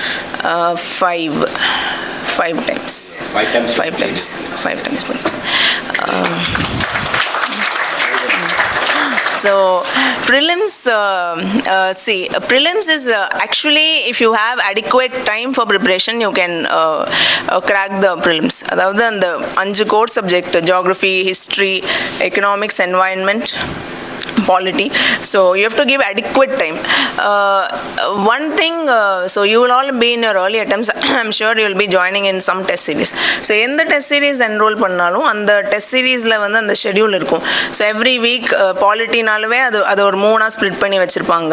5 times. 5 times prelims. So prelims, prelims is actually, if you have adequate time for preparation, you can crack the prelims. அதாவது அந்த 5 core subject, geography, history, economics, environment, polity. So you have to give adequate time. One thing, so you will all be in your early attempts. I'm sure you will be joining in some test series. So எந்த test series enroll பண்ணாலும் அந்த test seriesல வந்து அந்த schedule இருக்கும். So every week polityனாலவே அது ஒரு 3ஆ split பண்ணி வச்சிருப்பாங்க.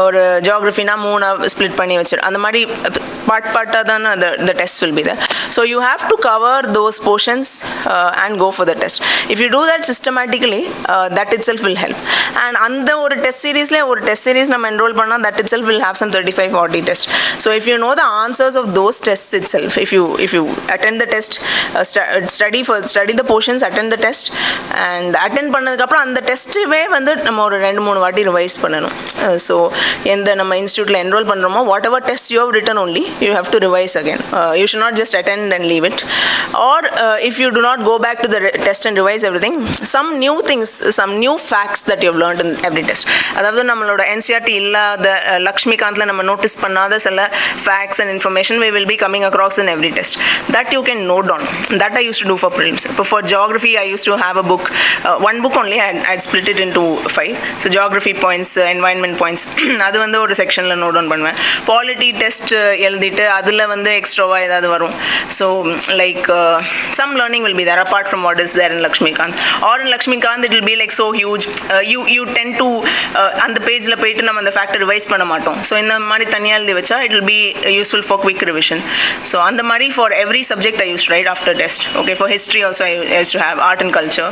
ஒரு geographyனா 3ஆ ஸ்ப்ளிட் பண்ணி அந்த மாதிரி பார்ட்டாக தான் the test will be there. So you have to cover those portions and go for the test. If you do that systematically, that itself will help. And அந்த ஒரு டெஸ்ட் சீரீஸ் நம்ம என்ரோல் பண்ணால் that itself will have some 35-40 tests. So if you know the answers of those tests itself, if you attend the test, study the portions, attend the test, and attend பண்ணதுக்கப்புறம் அந்த டெஸ்ட்டுவே வந்து நம்ம ஒரு 2-3 வாட்டி revise பண்ணணும். So எந்த நம்ம இன்ஸ்டியூட்டில் என்ரோல் பண்ணுறோமோ whatever test you have written only, you have to revise again. You should not just attend and leave it. Or if you do not go back to the test and revise everything, some new things, some new facts that you have learned in every test. அதாவது நம்மளோட NCERT இல்லாத லக்ஷ்மிகாந்த்ல நம்ம notice பண்ணாத சில facts and information we will be coming across in every test. That you can note down. That I used to do for prelims. For geography, I used to have a book, one book only. I'd split it into 5. So geography points, environment points. அது வந்து ஒரு செக்ஷன்ல note down பண்ணுவேன். Polity test எழுதிட்டு அதில் வந்து எக்ஸ்ட்ராவா ஏதாவது வரும். So like some learning will be there apart from what is there in Lakshmikant. Or in Lakshmikant it will be like so huge. You tend to அந்த பேஜ்ல போயிட்டு நம்ம அந்த ஃபேக்டர் ரிவைஸ் பண்ண மாட்டோம். ஸோ இந்த மாதிரி தனியாக எழுதி வச்சா it will be useful for quick revision. So அந்த மாதிரி for every subject I used to write after test. Okay, for history also I used to have art and culture,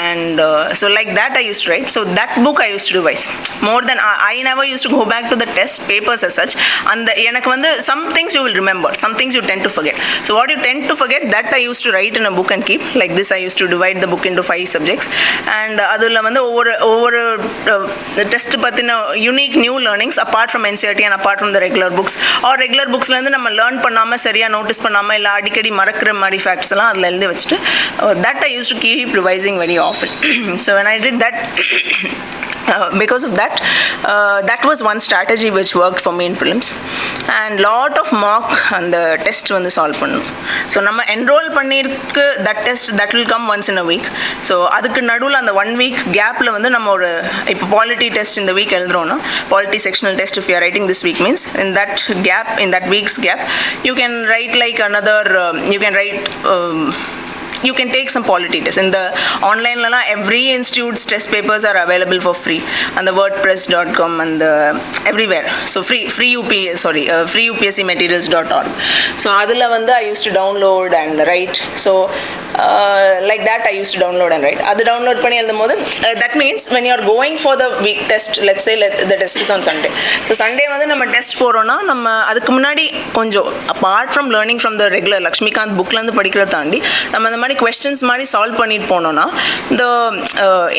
and so like that I used to write. So that book I used to revise more than I never used to go back to the test papers as such. And எனக்கு வந்து some things you will remember, some things you tend to forget. So what you tend to forget, that I used to write in a book and keep. Like this I used to divide the book into 5 subjects, and அதில் வந்து ஒவ்வொரு ஒவ்வொரு test பற்றின unique new learnings apart from NCERT and apart from the regular books regular புக்ஸ்லேருந்து நம்ம learn பண்ணாமல் சரியாக notice பண்ணாமல் இல்லை அடிக்கடி மறக்கிற மாதிரி ஃபேக்ட்ஸ் எல்லாம் அதில் எழுதி வச்சுட்டு that I use to keep revising very often. So when I did that because of that, that was one strategy which worked for me in prelims. And lot of mock and the test வந்து solve பண்ணணும். So நம்ம enroll பண்ணியிருக்கு that test that will come once in a week. So அதுக்கு நடுவில் அந்த 1 week கேப்பில் வந்து நம்ம ஒரு இப்போ பாலிட்டி டெஸ்ட் இந்த வீக் எழுதுறோன்னா polity sectional test if you are writing this week means in that gap, in that week's gap, you can write like another, you can take some polity tests. In the online lala, every institute's test papers are available for free on the wordpress.com and the everywhere. So free upscmaterials.org. So adula vandu I used to download and write. So like that I used to download and write. Adu download panni eldumbodhu that means when you are going for the week test, let's say the test is on Sunday. So Sunday vandu நம்ம test போறோம்னா நம்ம அதுக்கு முன்னாடி கொஞ்சம் apart from learning from the regular Laxmikanth புக்ல இருந்து படிக்கிறத தாண்டி நம்ம அந்த questions மாதிரி சால்வ் பண்ணிட்டு போனோம்னா the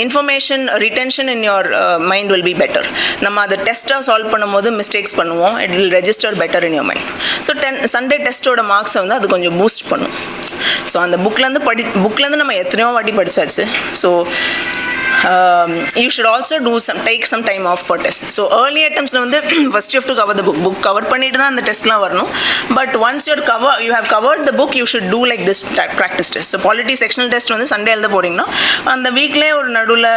information retention in your mind will be better. நம்ம அதை டெஸ்ட்டாக சால்வ் பண்ணும்போது மிஸ்டேக்ஸ் பண்ணுவோம், it will register better in your mind. So Sunday டெஸ்ட்டோட மார்க்ஸை வந்து அது கொஞ்சம் பூஸ்ட் பண்ணும். ஸோ அந்த புக்லேருந்து நம்ம எத்தனையோ வாட்டி படித்தாச்சு. So you should also take some time off for test. So early attempts வந்து first you have to cover the book cover பண்ணிட்டு தான் அந்த டெஸ்ட்லாம் வரணும். But once you have covered the book, you should do like this practice test. So polity sectional test வந்து Sunday எழுத போறீங்கன்னா அந்த வீக்லேயே ஒரு நடுவில்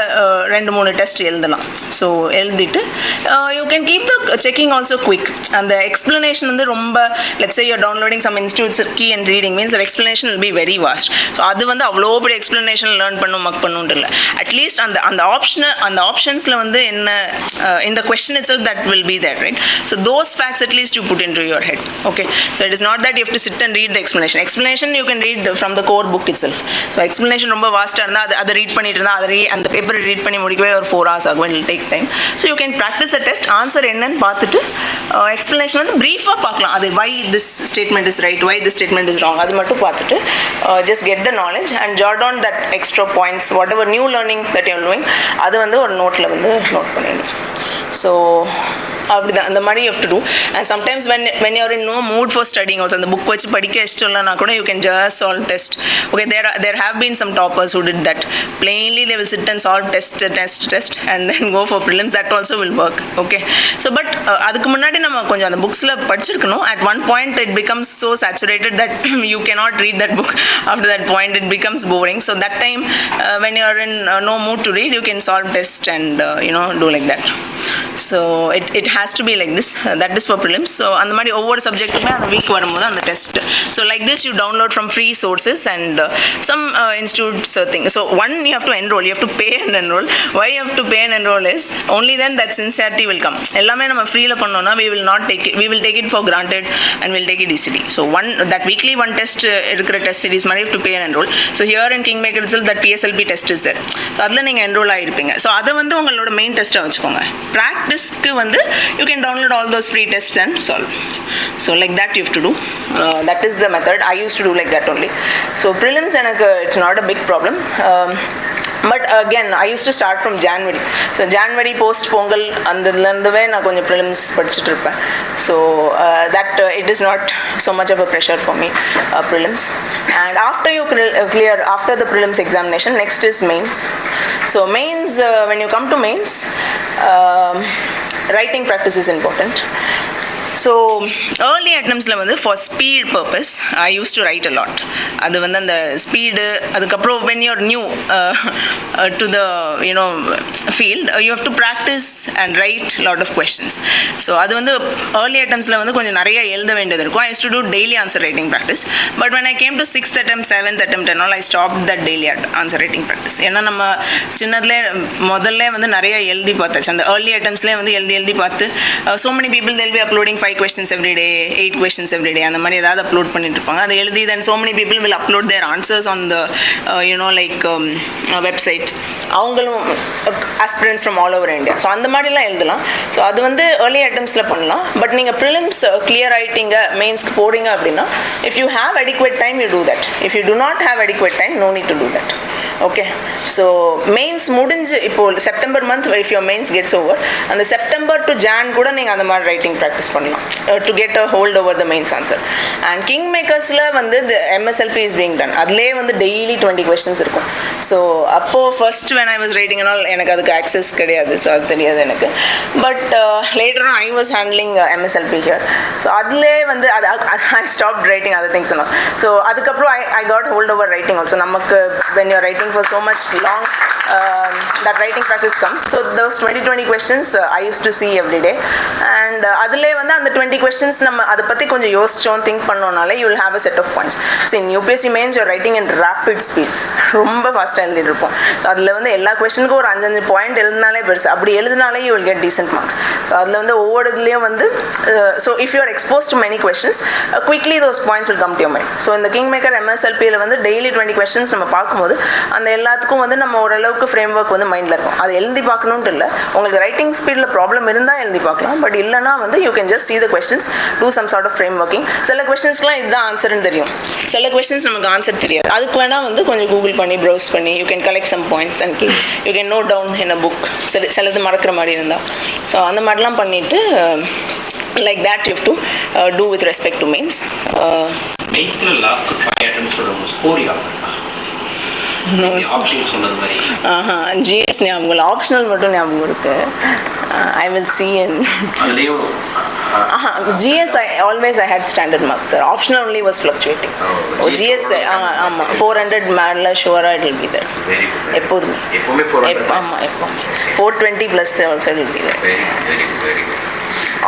2-3 டெஸ்ட் எழுதலாம். ஸோ எழுதிட்டு you can keep the checking also quick. அந்த explanation வந்து ரொம்ப let's say you're downloading some institutes key and reading means the explanation will be very vast. So அது வந்து அவ்வளோ பெரிய explanation லேர்ன் பண்ணும் இல்லை. At least அந்த ஆப்ஷன்ஸ்ல வந்து என்ன in the question itself that will be there, right? So those facts at least you put into your head. Okay, so it is not that you have to sit and read the explanation you can read from the core book itself. So explanation ரொம்ப வாஸ்டா இருந்தா அதை read பண்ணிட்டு இருந்தா அந்த பேப்பரை read பண்ணி முடிக்கவே ஒரு 4 hours ஆகும். It will take time. So you can practice the test, answer என்னன்னு பார்த்துட்டு explanation வந்து பிரீஃபா பார்க்கலாம். அது why this statement is right, why this statement is wrong, அது மட்டும் பார்த்துட்டு just get the knowledge and jot down that extra points, whatever new learning that you are doing, அது வந்து ஒரு நோட்டில் வந்து நோட் பண்ணிடணும். ஸோ அப்படிதான் அந்த மாதிரி you have to do. And sometimes when you are in no mood for studying also, அந்த புக் வச்சு படிக்க இஷ்டம் இல்லைனா கூட you can just solve test. Okay, there have been some toppers who did that. Plainly they will sit and solve test and then go for prelims. That also will work. Okay, so but அதுக்கு முன்னாடி நம்ம கொஞ்சம் அந்த புக்ஸில் படிச்சிருக்கணும். At one point it becomes so saturated that you cannot read that book. After that point it becomes boring. So that time when you are in no mood to read, you can solve test and do like that. So it has to be like this. That is for prelims. So அந்த மாதிரி ஒவ்வொரு சப்ஜெக்ட்டுமே அந்த week வரும்போது அந்த test. So like this you download from free sources and some institutes thing. So one, you have to enroll, you have to pay and enroll. Why you have to pay and enroll is only then that sincerity will come. எல்லாமே நம்ம ஃப்ரீல பண்ணோம்னா we will take it for granted and we'll take it easily. So that weekly one test இருக்கிற test series மாதிரி you have to pay and enroll. So here in KingMakers itself that PSLP test is there. So அதில் நீங்கள் enroll ஆகிருப்பீங்க. So அதை வந்து உங்களோட main டெஸ்ட்டாக வச்சுக்கோங்க. ப்ராக்டிஸ்க்கு வந்து you can download all those free tests and solve. So like that you have to do. That is the method. I used to do like that only. So prelims எனக்கு it's not a big problem. But again I used to start from January. So January post Pongal andadlandave na konjam prelims padichittu irpen. So that it is not so much of a pressure for me, prelims. And after you clear after the prelims examination, next is mains. So mains, when you come to mains, writing practice is important. So early attemptsல வந்து for speed purpose I used to write a lot. அது வந்து அந்த speed அதுக்கப்புறம் when you're new to the field, you have to practice and write lot of questions. So அது வந்து early attemptsல வந்து கொஞ்சம் நிறைய எழுத வேண்டியது இருக்கும். I used to do daily answer writing practice. But when I came to 6th attempt, 7th attempt and all, I stopped that daily answer writing practice. ஏன்னா நம்ம சின்னதுல முதல்ல வந்து நிறைய எழுதி பார்த்தாச்சு. அந்த early attemptsல வந்து எழுதி பார்த்து so many people they'll be uploading 5 questions every day, 8 questions every day, அந்த மாதிரி ஏதாவது அப்லோட் பண்ணிட்டு இருப்பாங்க. அதை எழுதி then so many people will upload their answers on the websites. அவங்களும் aspirants from all over India. So அந்த மாதிரிலாம் எழுதலாம். ஸோ அது வந்து early attemptsல பண்ணலாம். பட் நீங்கள் prelims clear ஆகிட்டீங்க, மெயின்ஸ்க்கு போகிறீங்க அப்படின்னா if you have adequate time you do that. If you do not have adequate time, no need to do that. Okay so mains முடிஞ்சு இப்போது September month if your mains gets over அந்த September to June கூட நீங்கள் அந்த மாதிரி writing practice பண்ணலாம் to get a hold over the mains answer. And King மேக்கர்ஸில் வந்து MSLP இஸ் பீங் டன். அதுலேயே வந்து டெய்லி 20 questions இருக்கும். ஸோ அப்போது first when I was writing and all எனக்கு அதுக்கு ஆக்சஸ் கிடையாது, ஸோ அது தெரியாது எனக்கு. But later I was handling MSLP here. So அதுலேயே வந்து I stopped writing other things and all. So அதுக்கப்புறம் I got hold over writing also. நமக்கு when you're writing for so much long that writing practice comes. So those 20 questions I used to see every day. And அதிலே வந்து அந்த 20 questions நம்ம அதை பற்றி கொஞ்சம் யோசிச்சோம் think பண்ணோம்னாலே you will have a set of points. See in UPSC mains you're writing in rapid speed. ரொம்ப ஃபாஸ்ட்டாக எழுதிருப்போம். So அதில் வந்து எல்லா கொஸ்டினுக்கும் ஒரு 5 பாயிண்ட் எழுதினாலே பெருசு. அப்படி எழுதினாலே you will get decent marks. அதில் வந்து ஒவ்வொரு இதுலேயும் வந்து so if you are exposed to many questions quickly those points will come to your mind. So இந்த KingMaker MSLPயில் வந்து daily 20 questions நம்ம பார்க்கும்போது அந்த எல்லாத்துக்கும் வந்து நம்ம ஓரளவுக்கு ஃப்ரேம் ஒர்க் வந்து மைண்டில் இருக்கும். அது எழுதி பார்க்கணுன்ட்டு இல்லை, உங்களுக்கு ரைட்டிங் ஸ்பீடில் ப்ராப்ளம் இருந்தால் எழுதி பார்க்கலாம். பட் இல்லைனா வந்து you can just see the questions, do some sort of frame working. சில கொஸ்டின்ஸ்லாம் இதுதான் ஆன்சர்னு தெரியும், சில கொஸ்டின்ஸ் நமக்கு ஆன்சர் தெரியாது. அதுக்கு வேணால் வந்து கொஞ்சம் கூகுள் பண்ணி ப்ரௌஸ் பண்ணி you can collect some points and you can note down in a book. சிலது மறக்கிற மாதிரி இருந்தால் ஸோ அந்த மாதிரிலாம் பண்ணிவிட்டு like that you have to do with respect to mains. மெயின்ஸ்ல லாஸ்ட் 5 அட்டெம்ப்ட்ஸ் ஓட ஸ்கோர் யாருக்கு ஆப்ஷன் சொன்னது மாதிரி GS ஞாபகம் ஆப்ஷனல் மட்டும் ஞாபகம் இருக்கு. I will see in அதுலயும் GS I had standard marks sir. Optional only was fluctuating. GS ஆமா 400 மேல ஷூரா it will be there. Very good. எப்போதுமே 400 ஆமா எப்போதுமே 420 plus also it will be there. Very good.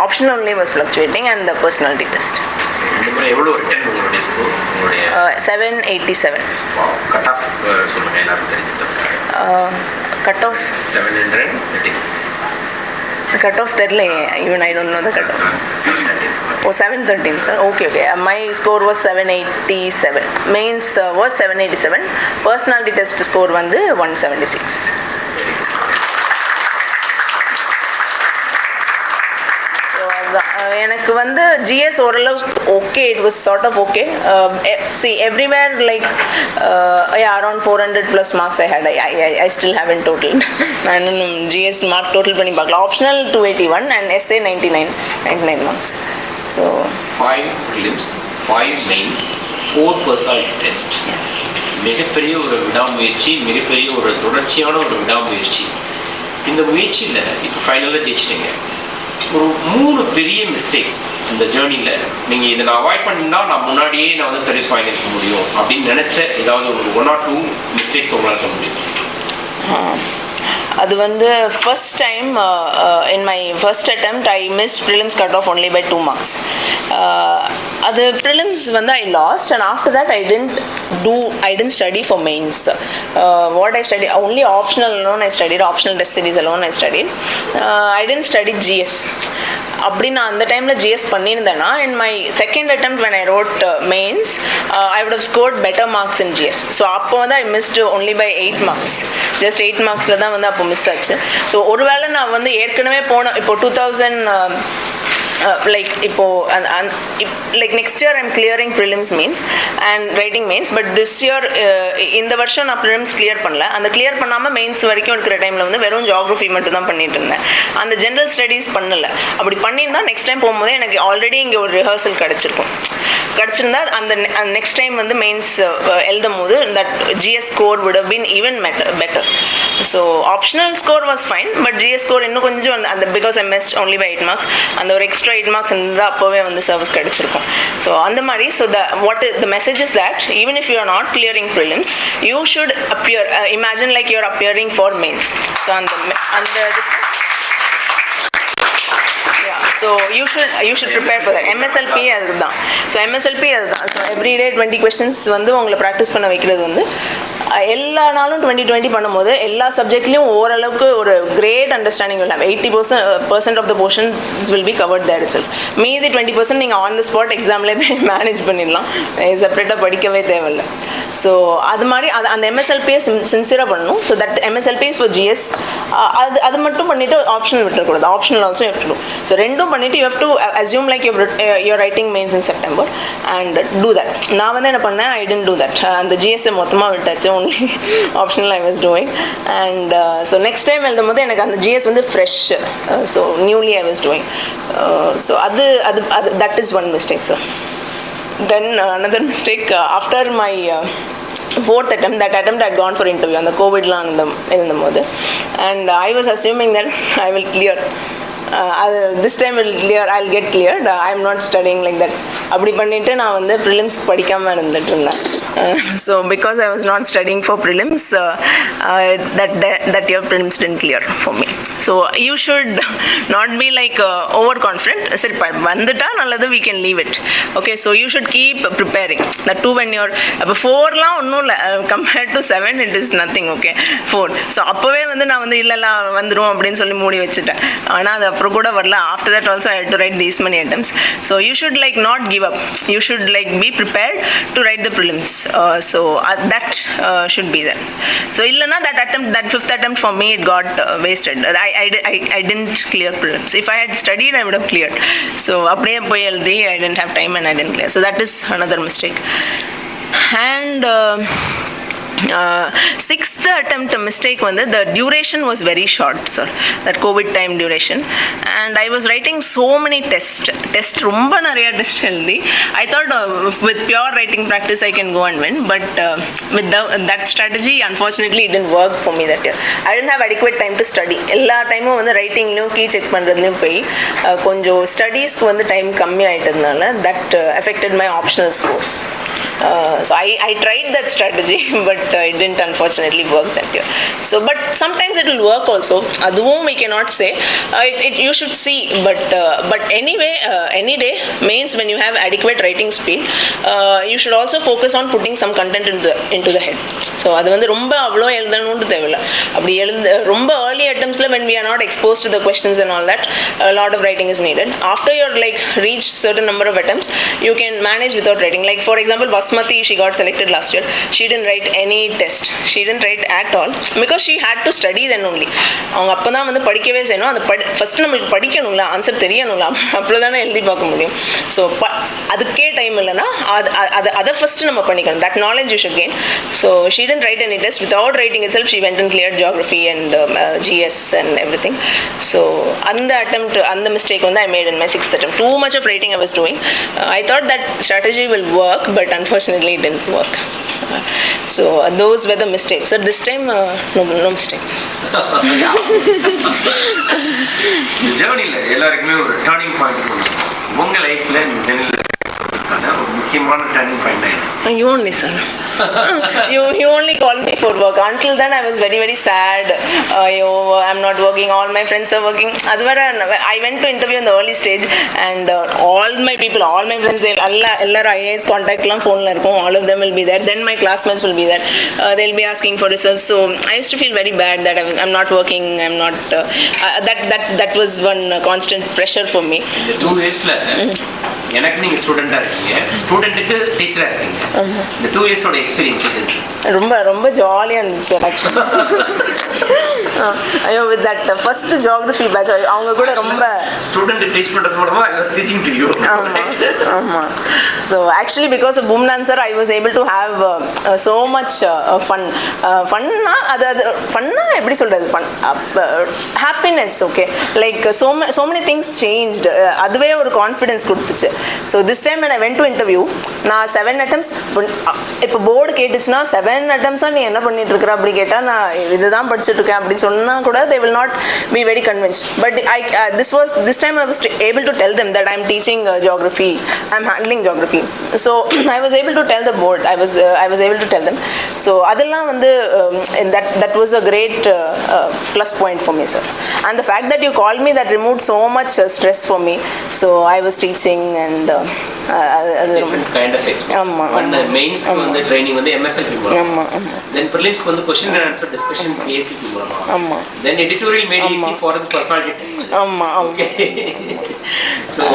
Optional only was fluctuating and the personality test. இந்த முறை எவ்வளவு return உங்களுடைய score? உங்களுடைய 787. கட் ஆஃப் சொல்லுங்க எல்லாரும் தெரிஞ்சுக்கிட்டோம். Cut off 730. Cut off that even I don't know the cut off. 713 sir. Okay. My score was 787. Mains was 787. Personality test score வந்து 176. எனக்கு வந்து GS ஓரளவுக்கு okay, it was sort of okay. See everywhere like around 400 plus marks I had. I still haven't totaled. நான் GS mark total பண்ணி பார்க்கல. Optional 281 and essay 99 marks. So 5 prelims, 5 mains, 4 personality test. மிகப்பெரிய ஒரு விடாமுயற்சி, மிகப்பெரிய ஒரு தொடர்ச்சியான ஒரு விடாமுயற்சி. இந்த முயற்சியில் இப்போ ஃபைனலாக ஜெயிச்சிட்டீங்க. ஒரு 3 பெரிய மிஸ்டேக்ஸ் இந்த ஜேர்னியில் நீங்கள் இதை நான் அவாய்ட் பண்ணியிருந்தா நான் முன்னாடியே நான் வந்து சர்வீஸ் வாங்கியிருக்க முடியும் அப்படின்னு நினச்ச ஏதாவது ஒரு 1 or 2 மிஸ்டேக்ஸ் உங்களால் சொல்ல முடியும்? அது வந்து first time in my first attempt I missed prelims cut off only by 2 marks. அது prelims வந்து I lost and after that I didn't study for mains. What I studied, only optional alone I studied, optional test series alone I studied. I didn't study GS. அப்படி நான் அந்த டைமில் GS பண்ணியிருந்தேன்னா in my second attempt when I wrote mains I would have scored better marks in GS. So அப்போ வந்து I missed only by 8 marks. Just 8 marksல தான் வந்து அப்போ miss ஆச்சு. ஸோ ஒருவேளை நான் வந்து ஏற்கனவே இப்போ 2000 like இப்போ like next year I'm clearing prelims mains and writing mains, but this year இந்த வருஷம் நான் prelims clear பண்ணல. அந்த clear பண்ணாமல் mains வரைக்கும் இருக்கிற டைமில் வந்து வெறும் geography மட்டும் தான் பண்ணிட்டு இருந்தேன். அந்த general studies பண்ணல. அப்படி பண்ணியிருந்தா நெக்ஸ்ட் டைம் போகும்போது எனக்கு ஆல்ரெடி இங்கே ஒரு ரிஹர்சல் கிடச்சிருந்தா அந்த நெக்ஸ்ட் டைம் வந்து மெயின்ஸ் எழுதும் போது that GS score would have been even better. So optional score was fine, but GS score இன்னும் கொஞ்சம் அந்த because I missed only by 8 marks அந்த ஒரு extra 8 marks இருந்தால் அப்போவே வந்து சர்வீஸ் கிடைச்சிருக்கும். ஸோ அந்த மாதிரி the message is that even if you are not clearing prelims you should appear, imagine like you are appearing for mains. So so you should prepare for that. MSLP அதுதான். So MSLP அதுதான். So everyday 20 questions வந்து உங்களை practice பண்ண வைக்கிறது வந்து எல்லா நாளும் 20 பண்ணும்போது எல்லா சப்ஜெக்ட்லையும் ஓரளவுக்கு ஒரு great understanding will have 80% of the portions will be covered there itself. மீதி 20% நீங்கள் ஆன் த ஸ்பாட் எக்ஸாம்லேயே மேனேஜ் பண்ணிடலாம், செப்பரேட்டாக படிக்கவே தேவையில்லை. ஸோ அது மாதிரி அந்த எம்எஸ்எல்பியை சின்சியராக பண்ணணும். So that MSLP is for GS. அது மட்டும் பண்ணிவிட்டு ஆப்ஷனல் விட்டுறக்கூடாது. Optional also you have to do. So ரெண்டும் பண்ணிவிட்டு you have to assume like your writing mains in September and do that. நான் வந்து என்ன பண்ணேன், ஐ டென்ட் டூ தட். அந்த ஜிஎஸ்ஸை மொத்தமாக விட்டாச்சு. Only optional I was doing. And so next time எழுதும் போது எனக்கு அந்த ஜிஎஸ் வந்து fresh. So newly I was doing. So அது that is one mistake sir. Then another mistake after my fourth attempt, that attempt I had gone for interview on the COVID-லாம் இருந்தபோது, and I was assuming that I will clear. This time I'll get cleared. I'm not studying like that. அப்படி பண்ணிட்டு நான் வந்து ப்ரிலிம்ஸ்க்கு படிக்காமல் இருந்துட்டு இருந்தேன். So because I was not studying for prelims, that your prelims didn't clear for me. So you should not be like overconfident. சரி வந்துட்டா நல்லது, we can leave it. Okay, so you should keep preparing. That too when you're அப்போ 4லாம் ஒன்றும் இல்லை, compared to 7 it is nothing. Okay, 4. So அப்போவே வந்து நான் வந்து இல்லைல்ல வந்துடும் அப்படின்னு சொல்லி மூடி வச்சுட்டேன். ஆனால் அது அப்புறம் கூட வரல. After that also I had to write these many attempts. So you should like not give up. You should like be prepared to write the prelims. So that should be there. So illana that attempt, that 5th attempt for me, it got wasted. I didn't clear prelims. If I had studied I would have cleared. So apdiye poi eldi, I didn't have time and I didn't clear. So that is another mistake. And 6th attempt mistake வந்து the duration was very short, sir. That COVID time duration, and I was writing so many tests ரொம்ப நிறைய test எழுதி. I thought with pure writing practice I can go and win, but with that strategy unfortunately it didn't work for me that year. I didn't have adequate time to study. எல்லா டைமும் வந்து ரைட்டிங்லையும் key check பண்ணுறதுலையும் போய் கொஞ்சம் ஸ்டடீஸ்க்கு வந்து time கம்மி ஆகிட்டதுனால that affected my optional score. So I tried that strategy, but it didn't unfortunately work that year. So but sometimes it will work also. Aduvum we cannot say. You should see, but anyway, any day means when you have adequate writing speed, you should also focus on putting some content into the head. So அது வந்து ரொம்ப அவ்வளோ எழுதணும்னு தேவையில்லை. அப்படி ரொம்ப early attemptsல when we are not exposed to the questions and all that, a lot of writing is needed. After you're like reached certain number of attempts, you can manage without writing. Like for example, Basmati, she got selected last year. She didn't write any test. She didn't write at all because she had to study then only. அவங்க அப்போ தான் வந்து படிக்கவே செய்யணும். அந்த first நம்மளுக்கு படிக்கணும்ல, answer தெரியணும்ல, அப்புறம் தானே எழுதி பார்க்க முடியும். ஸோ அதுக்கே டைம் இல்லைன்னா அதை ஃபஸ்ட்டு நம்ம பண்ணிக்கணும். That knowledge you should gain. So she didn't write any test. Without writing itself, she went and cleared geography and GS and everything. So அந்த attempt, அந்த mistake வந்து I made in my 6th attempt. Too much of writing I was doing. I thought that strategy will work, but unfortunately it didn't work. So those were the mistakes. So this time no mistake. ஜர்னில எல்லாருக்குமே ஒரு turning point இருக்கும். உங்க லைஃப்ல ஜர்னில ஒரு முக்கியமான turning point ஆயிடுச்சு. You only, sir. you only called me for work. Until then I was very very sad. I'm not working, all my friends are working. I went to interview in the early stage, and all my friends, எல்லாரும் IAS contact லாம் phoneல இருக்கும். All of them will be there. Then my classmates will be there. They'll be asking for results. So I used to feel very bad that I'm not working. I'm not that was one constant pressure for me. இந்த 2 yearsல எனக்கு நீங்க ஸ்டூடெண்டா இருக்கீங்க, ஸ்டூடெண்ட்டுக்கு டீச்சரா இருக்கீங்க. இந்த 2 years ஓட experience எப்படி? ரொம்ப ரொம்ப ஜாலியாக இருந்துச்சு ஆக்சுவலி. ஐயோ with that first geography batch அவங்க கூட ரொம்ப ஸ்டூடெண்ட் டீச் பண்றது மூலமா I was teaching to you. ஆமாம். So actually because of boom dancer I was able to have so much ஃபன்னா அது ஃபன்னா எப்படி சொல்கிறது, happiness. Okay, like so many things changed. அதுவே ஒரு கான்ஃபிடென்ஸ் கொடுத்துச்சு. So this time when I went to interview, நான் 7 attempts, இப்போ போர்டு கேட்டுச்சுன்னா 7 attempts நீ என்ன பண்ணிட்டு இருக்கிற அப்படி கேட்டால் நான் இதுதான் படிச்சுட்டு இருக்கேன் அப்படின்னு சொன்னால் கூட they will not be very convinced. But this time I was able to tell them that I'm teaching geography, I'm handling geography. So I was able to tell the board, I was able to tell them. So அதெல்லாம் வந்து that was a great plus point for me, sir. And the fact that you called me, that removed so much stress for me. So I was teaching and different kind of experience. One mains வந்து training வந்து MSLP மூலமா, then prelims வந்து question and answer discussion PACP மூலமா, then editorial made easy for the personality test. ஆமா. Okay. So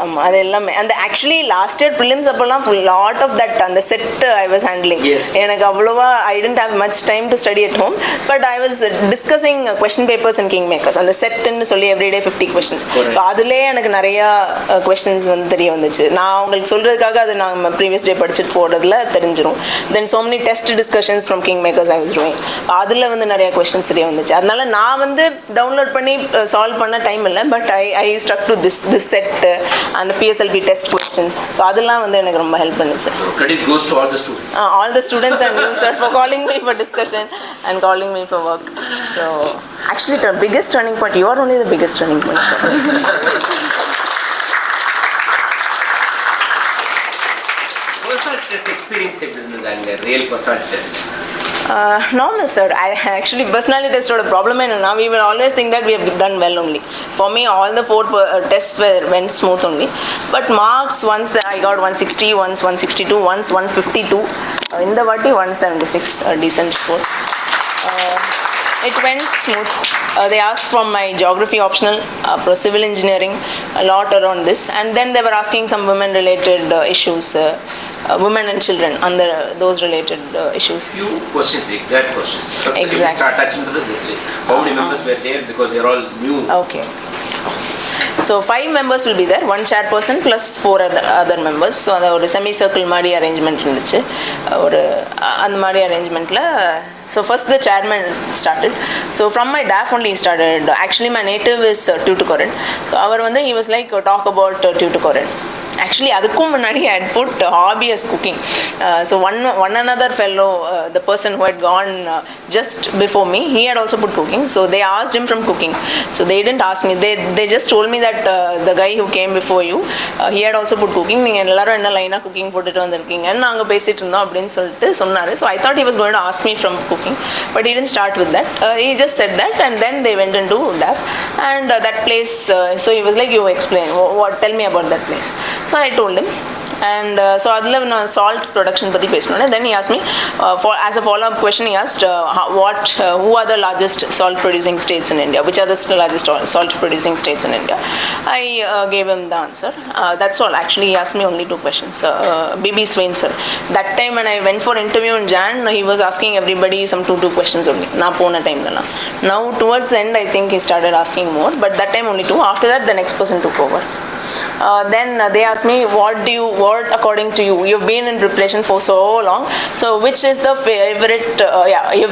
ஆமாம் அது எல்லாமே அந்த ஆக்சுவலி லாஸ்ட் இயர் ப்ரிலிம்ஸ் அப்போல்லாம் லாட் ஆஃப் தட் அந்த செட் ஐ வாஸ் ஹேண்ட்லிங். எனக்கு அவ்வளோவா I didn't have much time to study at home, but I was discussing question papers and King Makers அந்த செட்டுன்னு சொல்லி எவ்ரிடே 50 கொஸ்டின்ஸ். ஸோ அதுலேயே எனக்கு நிறையா கொஸ்டின்ஸ் வந்து தெரிய வந்துச்சு. நான் உங்களுக்கு சொல்கிறதுக்காக அது நான் ப்ரீவியஸ் டே படிச்சுட்டு போடுறதுல தெரிஞ்சிடும். தென் so many test discussions from king makers I was doing. அதில் வந்து நிறைய கொஸ்டின்ஸ் தெரிய வந்துச்சு. அதனால நான் வந்து டவுன்லோட் பண்ணி சால்வ் பண்ண டைம் இல்லை, but I struck to this set அந்த PSLB டெஸ்ட் கொஸ்டின்ஸ். ஸோ அதெல்லாம் வந்து எனக்கு ரொம்ப ஹெல்ப் பண்ணுச்சு. Credit goes to all the students. All the students and you sir for calling me for discussion and calling me for work. So actually the biggest turning point, you are only the biggest turning point, sir. Personality test experience எப்படி இருந்தது அங்க real personality test? Normal sir. I actually personality test oda problem enna we will always think that we have done well only. For me all the 4 tests went smooth only, but marks once I got 160, once 162, once 152, in the vaati 176, a decent score. It went smooth. They asked from my geography optional, civil engineering, a lot around this, and then they were asking some women related issues, women and children under those related issues. Few questions, exact questions. First Exact. we start touching to the district. How many members were there, because they are all new? Okay. So 5 members will be there, 1 chairperson plus 4 other members. So அந்த ஒரு semi circle மாதிரி arrangement இருந்துச்சு. ஒரு அந்த மாதிரி அரேஞ்ச்மெண்ட்டில் so first the chairman started. So from my DAF only he started. Actually my native is Tuticorin. So அவர் வந்து he was like talk about Tuticorin. Actually அதுக்கும் முன்னாடி I had put hobby as cooking. So one another fellow, the person who had gone just before me, he had also put cooking. So they asked him from cooking. So they didn't ask me. They just told me that the guy who came before you, he had also put cooking. நீங்க எல்லாரும் என்ன லைனா cooking போட்டுட்டு வந்திருக்கீங்கன்னு நாங்க பேசிட்டு இருந்தோம் அப்படின்னு சொல்லிட்டு சொன்னாரு. So I thought he was going to ask me from cooking, but he didn't start with that. He just said that, and then they went into that, and that place, so he was like, you explain, what tell me about that place. So I told him, and so அதில் நான் salt production பற்றி பேசினோன்னே then he asked me, as a follow-up question he asked, who are the largest salt producing states in India, which are the largest salt producing states in India. I gave him the answer. That's all. Actually he asked me only 2 questions. BB Swain sir, that time when I went for interview in Jan, he was asking everybody some 2 questions only. நான் போன டைம்லலாம். Now towards the end I think he started asking more, but that time only 2. After that the next person took over. Then they asked me, what according to you, you've been in preparation for so long, so which is the favorite,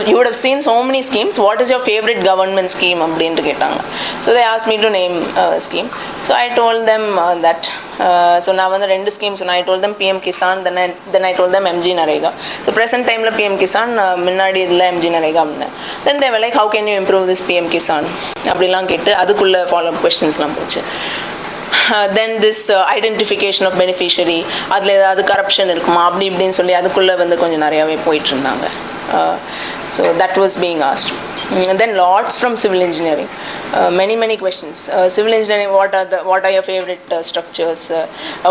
you would have seen so many schemes, what is your favorite government scheme அப்படின்ட்டு கேட்டாங்க. So they asked me to name a scheme. So I told them that so நான் வந்து 2 schemes, I told them PM Kisan, then I told them MG Narega. So present time la PM Kisan, முன்னாடி இதில் MG Narega அப்படின்னா. Then they were like, how can you improve this PM Kisan அப்படிலாம் கேட்டு அதுக்குள்ள follow-up questionsலாம் போச்சு. Then this identification of beneficiary, அதில் ஏதாவது corruption இருக்குமா அப்படி இப்படின்னு சொல்லி அதுக்குள்ளே வந்து கொஞ்சம் நிறையாவே போயிட்டு இருந்தாங்க. So that was being asked. And then lots from civil engineering, many questions. Civil engineering, what are your favorite structures,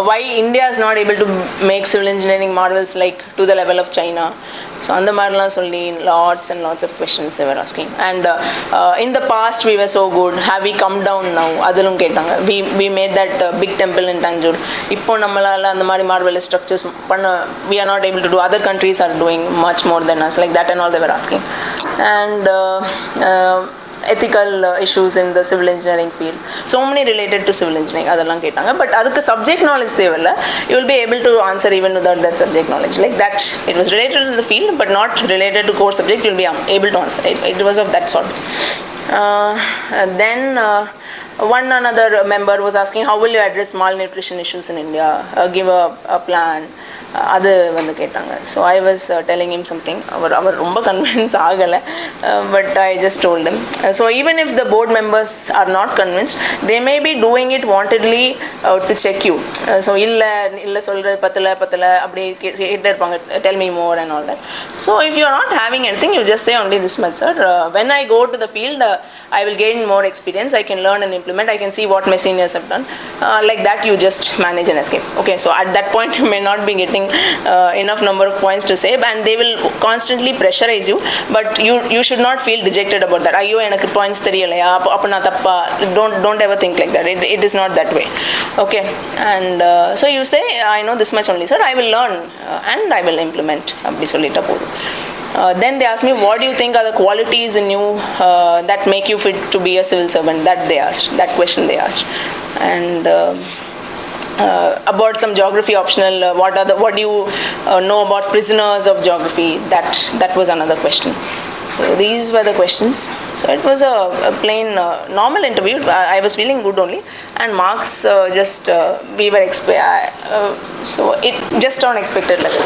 why India is not able to make civil engineering models like to the level of China. So அந்த மாதிரிலாம் சொல்லி lots and lots of questions they were asking. And in the past we were so good, have we come down now அதிலும் கேட்டாங்க. We made that big temple in Tanjore. இப்போ நம்மளால அந்த மாதிரி marvelous structures பண்ண we are not able to do, other countries are doing much more than us, like that and all they were asking. And ethical issues in the civil engineering field, so many related to civil engineering அதெல்லாம் கேட்டாங்க. But அதுக்கு subject knowledge தேவையில்ல, you will be able to answer even without that subject knowledge, like that it was related to the field but not related to core subject, you will be able to answer it was of that sort. Then one another member was asking, how will you address malnutrition issues in India, give a plan, அது வந்து கேட்டாங்க. So I was telling him something. அவர் ரொம்ப convince ஆகலை, but I just told him. So even if the board members are not convinced, they may be doing it wantedly to check you. So இல்லை சொல்கிறது பத்தலை அப்படி கேட்டே இருப்பாங்க, tell me more and all that. So if you are not having anything, you just say only this much sir, when I go to the field I will gain more experience, I can learn and implement, I can see what my seniors have done. Like that you just manage and escape. Okay, so at that point you may not be getting enough number of points to save, and they will constantly pressurize you, but you should not feel dejected about that. Ayyo enakku points theriyalaya appo na tappa. Don't ever think like that. It is not that way. Okay, and so you say, I know this much only sir, I will learn and I will implement appdi sollita podum. Then they asked me, what do you think are the qualities in you that make you fit to be a civil servant? That question they asked. And about some geography optional, what do you know about prisoners of geography? That was another question. So these were the questions. So it was a plain normal interview. I was feeling good only, and marks we were so it just on expected level.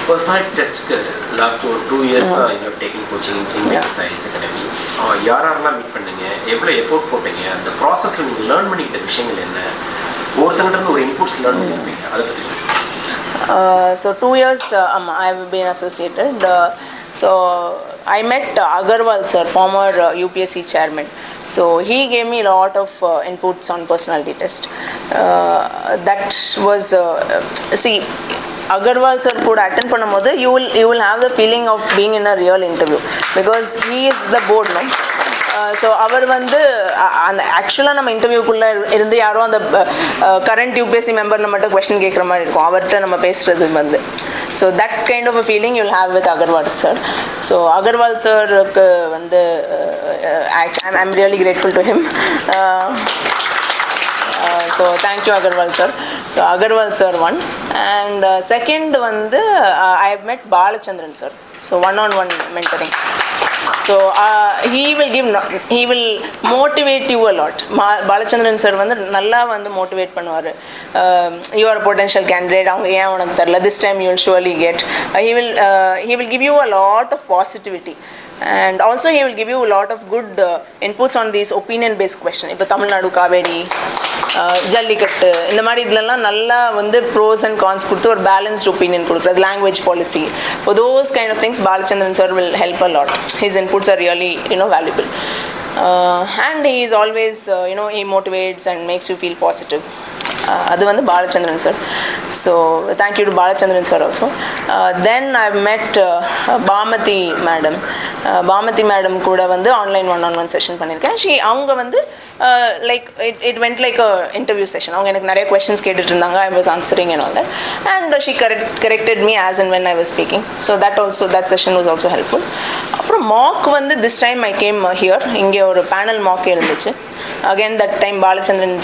Personality டெஸ்ட்டுக்கு last ஒரு 2 இயர்ஸாக இன்னும் taking coaching KingMakers IAS academy யாரெல்லாம் meet பண்ணீங்க, எவ்வளோ effort போட்டீங்க, அந்த ப்ராசஸில் நீங்கள் லேர்ன் பண்ணிக்கிட்ட விஷயங்கள் என்ன, ஒருத்தங்கிட்ட ஒரு இன்புட்ஸ் லேர்ன் பண்ணியிருப்பீங்க, அதை பற்றி சொல்லுங்கள். So 2 years I have been associated. So I met Agarwal sir, former UPSC chairman. So he gave me a lot of inputs on personality test. That was see, Agarwal sir could attend பண்ணும்போது you will have the feeling of being in a real interview because he is the board, no? So அவர் வந்து அந்த ஆக்சுவலாக நம்ம இன்டர்வியூக்குள்ளே இருந்து யாரோ அந்த கரண்ட் யூபிஎஸ்சி மெம்பர் மட்டும் கொஸ்டின் கேட்குற மாதிரி இருக்கும், அவர்கிட்ட நம்ம பேசுகிறது வந்து. So that kind of a feeling you'll have with Agarwal sir. So Agarwal சாருக்கு வந்து I'm really grateful to him. So thank you Agarwal sir. So Agarwal sir one, and second வந்து I have met Balachandran sir. So one-on-one mentoring. So he will motivate you a lot. Balachandran sir வந்து நல்லா வந்து motivate பண்ணுவார். You are a potential candidate, அவங்க ஏன் உனக்கு தெரியல, this time you will surely get. He will give you a lot of positivity. And also he will give you a lot of good inputs on these opinion based questions. இப்போ தமிழ்நாடு காவேரி, ஜல்லிக்கட்டு, இந்த மாதிரி இதுலலாம் நல்லா வந்து ப்ரோஸ் அண்ட் கான்ஸ் கொடுத்து ஒரு balanced opinion கொடுக்குறது, language policy, for those kind of things Balachandran sir will help a lot. His inputs are really valuable. And he is always he motivates and makes you feel positive. அது வந்து Balachandran sir. So thank you to Balachandran sir also. Then I've met Bhamati madam. Bhamati madam கூட வந்து online one-on-one session பண்ணியிருக்கேன். அவங்க வந்து like it went like a interview session. அவங்க எனக்கு நிறைய questions கேட்டுட்டு இருந்தாங்க, I was answering and all that, and she corrected me as and when I was speaking. So that session was also helpful. அப்புறம் mock வந்து this time I came here, இங்கே ஒரு panel mock இருந்துச்சு. Again that time Balachandran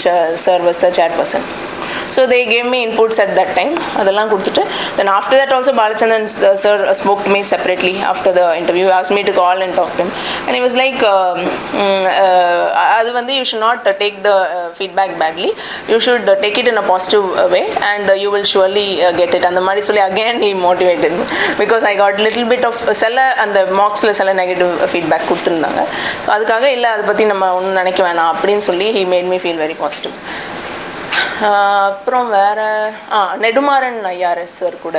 sir was the chairperson. So they gave me inputs at that time, அதெல்லாம் கொடுத்துட்டு then after that also Balachandran sir spoke to me separately after the interview. He asked me to call and talk to him, and he was like அது வந்து you should not take the feedback badly, you should take it in a positive way and you will surely get it. அந்த மாதிரி சொல்லி again he motivated me because I got little bit of சில அந்த மார்க்ஸில் சில negative feedback கொடுத்துருந்தாங்க. So அதுக்காக இல்லை அதை பற்றி நம்ம ஒன்றும் நினைக்க வேணாம் அப்படின்னு சொல்லி he made me feel very positive. அப்புறம் வேறு நெடுமாறன் ஐஆர்எஸ் சார் கூட,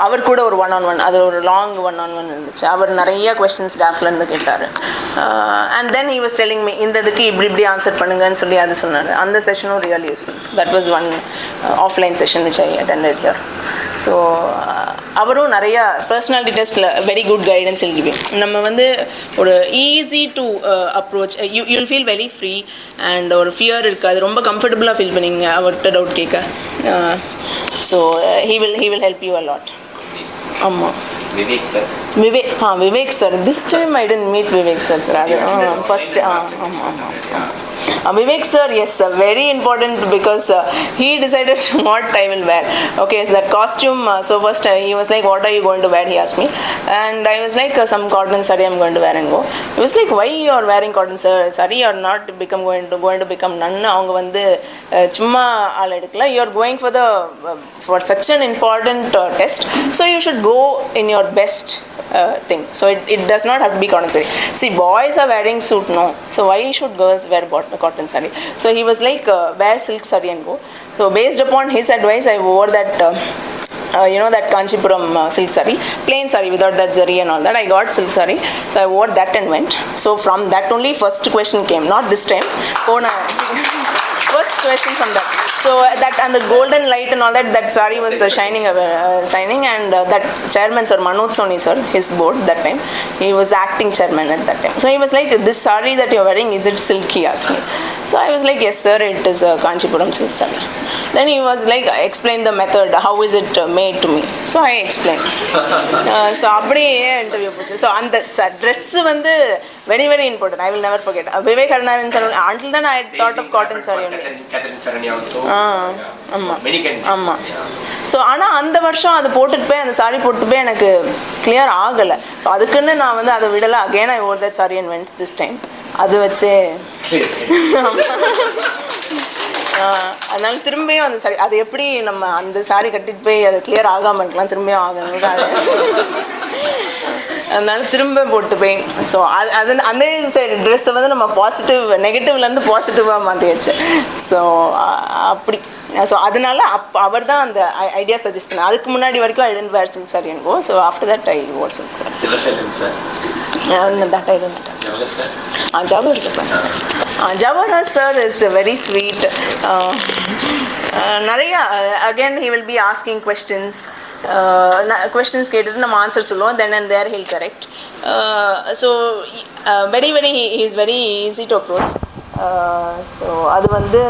அவர் கூட ஒரு one-on-one, அது ஒரு லாங் one-on-one இருந்துச்சு. அவர் நிறைய கொஸ்டின்ஸ் ஸ்டாஃப்லேருந்து கேட்டார். And then he was telling me இந்த இதுக்கு இப்படி ஆன்சர் பண்ணுங்கன்னு சொல்லி அது சொன்னார். அந்த செஷனும் real useful. That was one offline session which I attended here. So அவரும் நிறைய பர்சனாலிட்டி டெஸ்ட்டில் very good guidance will give you. நம்ம வந்து ஒரு easy to approach, you'll feel very free and ஒரு ஃபியர் இருக்காது, ரொம்ப கம்ஃபர்டபுளாக ஃபீல் பண்ணிங்க அவர்கிட்ட டவுட் கேட்க. So he will help you a lot. ஆமாம். Vivek sir this time I didn't meet Vivek sir. அது ஃபர்ஸ்ட் ஆமாம். Vivek sir, yes sir, very important because he decided what I will wear. Okay, that costume, so first he was like, what are you going to wear, he asked me, and I was like, some cotton saree I'm going to wear and go. He was like, why you are wearing cotton saree, you are not going to become nun. அவங்க வந்து சும்மா ஆள் எடுக்கல, you are going for such an important test, so you should go in your best thing. So it does not have to be cotton saree. See, boys are wearing suit, no, so why should girls wear cotton saree? So he was like, wear silk saree and go. So based upon his advice I wore that you know that Kanchipuram silk saree, plain saree without that zari and all that. I got silk saree, so I wore that and went. So from that only first question came, not this time. First question from that. So that and the golden light and all that, that saree was shining, and that chairman sir, Manoj Soni sir, his board that time, he was the acting chairman at that time. So he was like, this saree that you're wearing, is it silk? He asked me. So I was like, yes sir, it is a Kanchipuram silk saree. Then he was like, explain the method, how is it made to me. So I explained. So அப்படியே interview போச்சு. So அந்த dress வந்து very very important. I will never forget. Vivek Karnaran sir, until then I had thought of cotton saree only. ஆமாம். So ஆனால் அந்த வருஷம் அதை போட்டுட்டு போய் அந்த சாரி போட்டு போய் எனக்கு கிளியர் ஆகலை. ஸோ அதுக்குன்னு நான் வந்து அதை விடலை. Again I or that sorry and went this time. அது வச்சு அதனால திரும்பியும் அந்த சாரி, அது எப்படி நம்ம அந்த சாரி கட்டிட்டு போய் அது கிளியர் ஆகாமல் இருக்கலாம், திரும்பியும் ஆகணும். அதனால திரும்ப போட்டு போய் ஸோ அது அந்த ட்ரெஸ்ஸை வந்து நம்ம நெகட்டிவ்லேருந்து பாசிட்டிவாக மாற்றியாச்சு. ஸோ அப்படி ஸோ அதனால அவர் தான் அந்த ஐடியா சஜஸ்ட் பண்ணேன். அதுக்கு முன்னாடி வரைக்கும் I didn't wear silk sari and go. So after that I wore silk sari. That I didn't. Jawahar sir is very sweet. நிறைய again he will be asking questions. கேட்டுட்டு நம்ம ஆன்சர் சொல்லுவோம். then and there he'll correct. So very very he is very easy to approach. So அது வந்து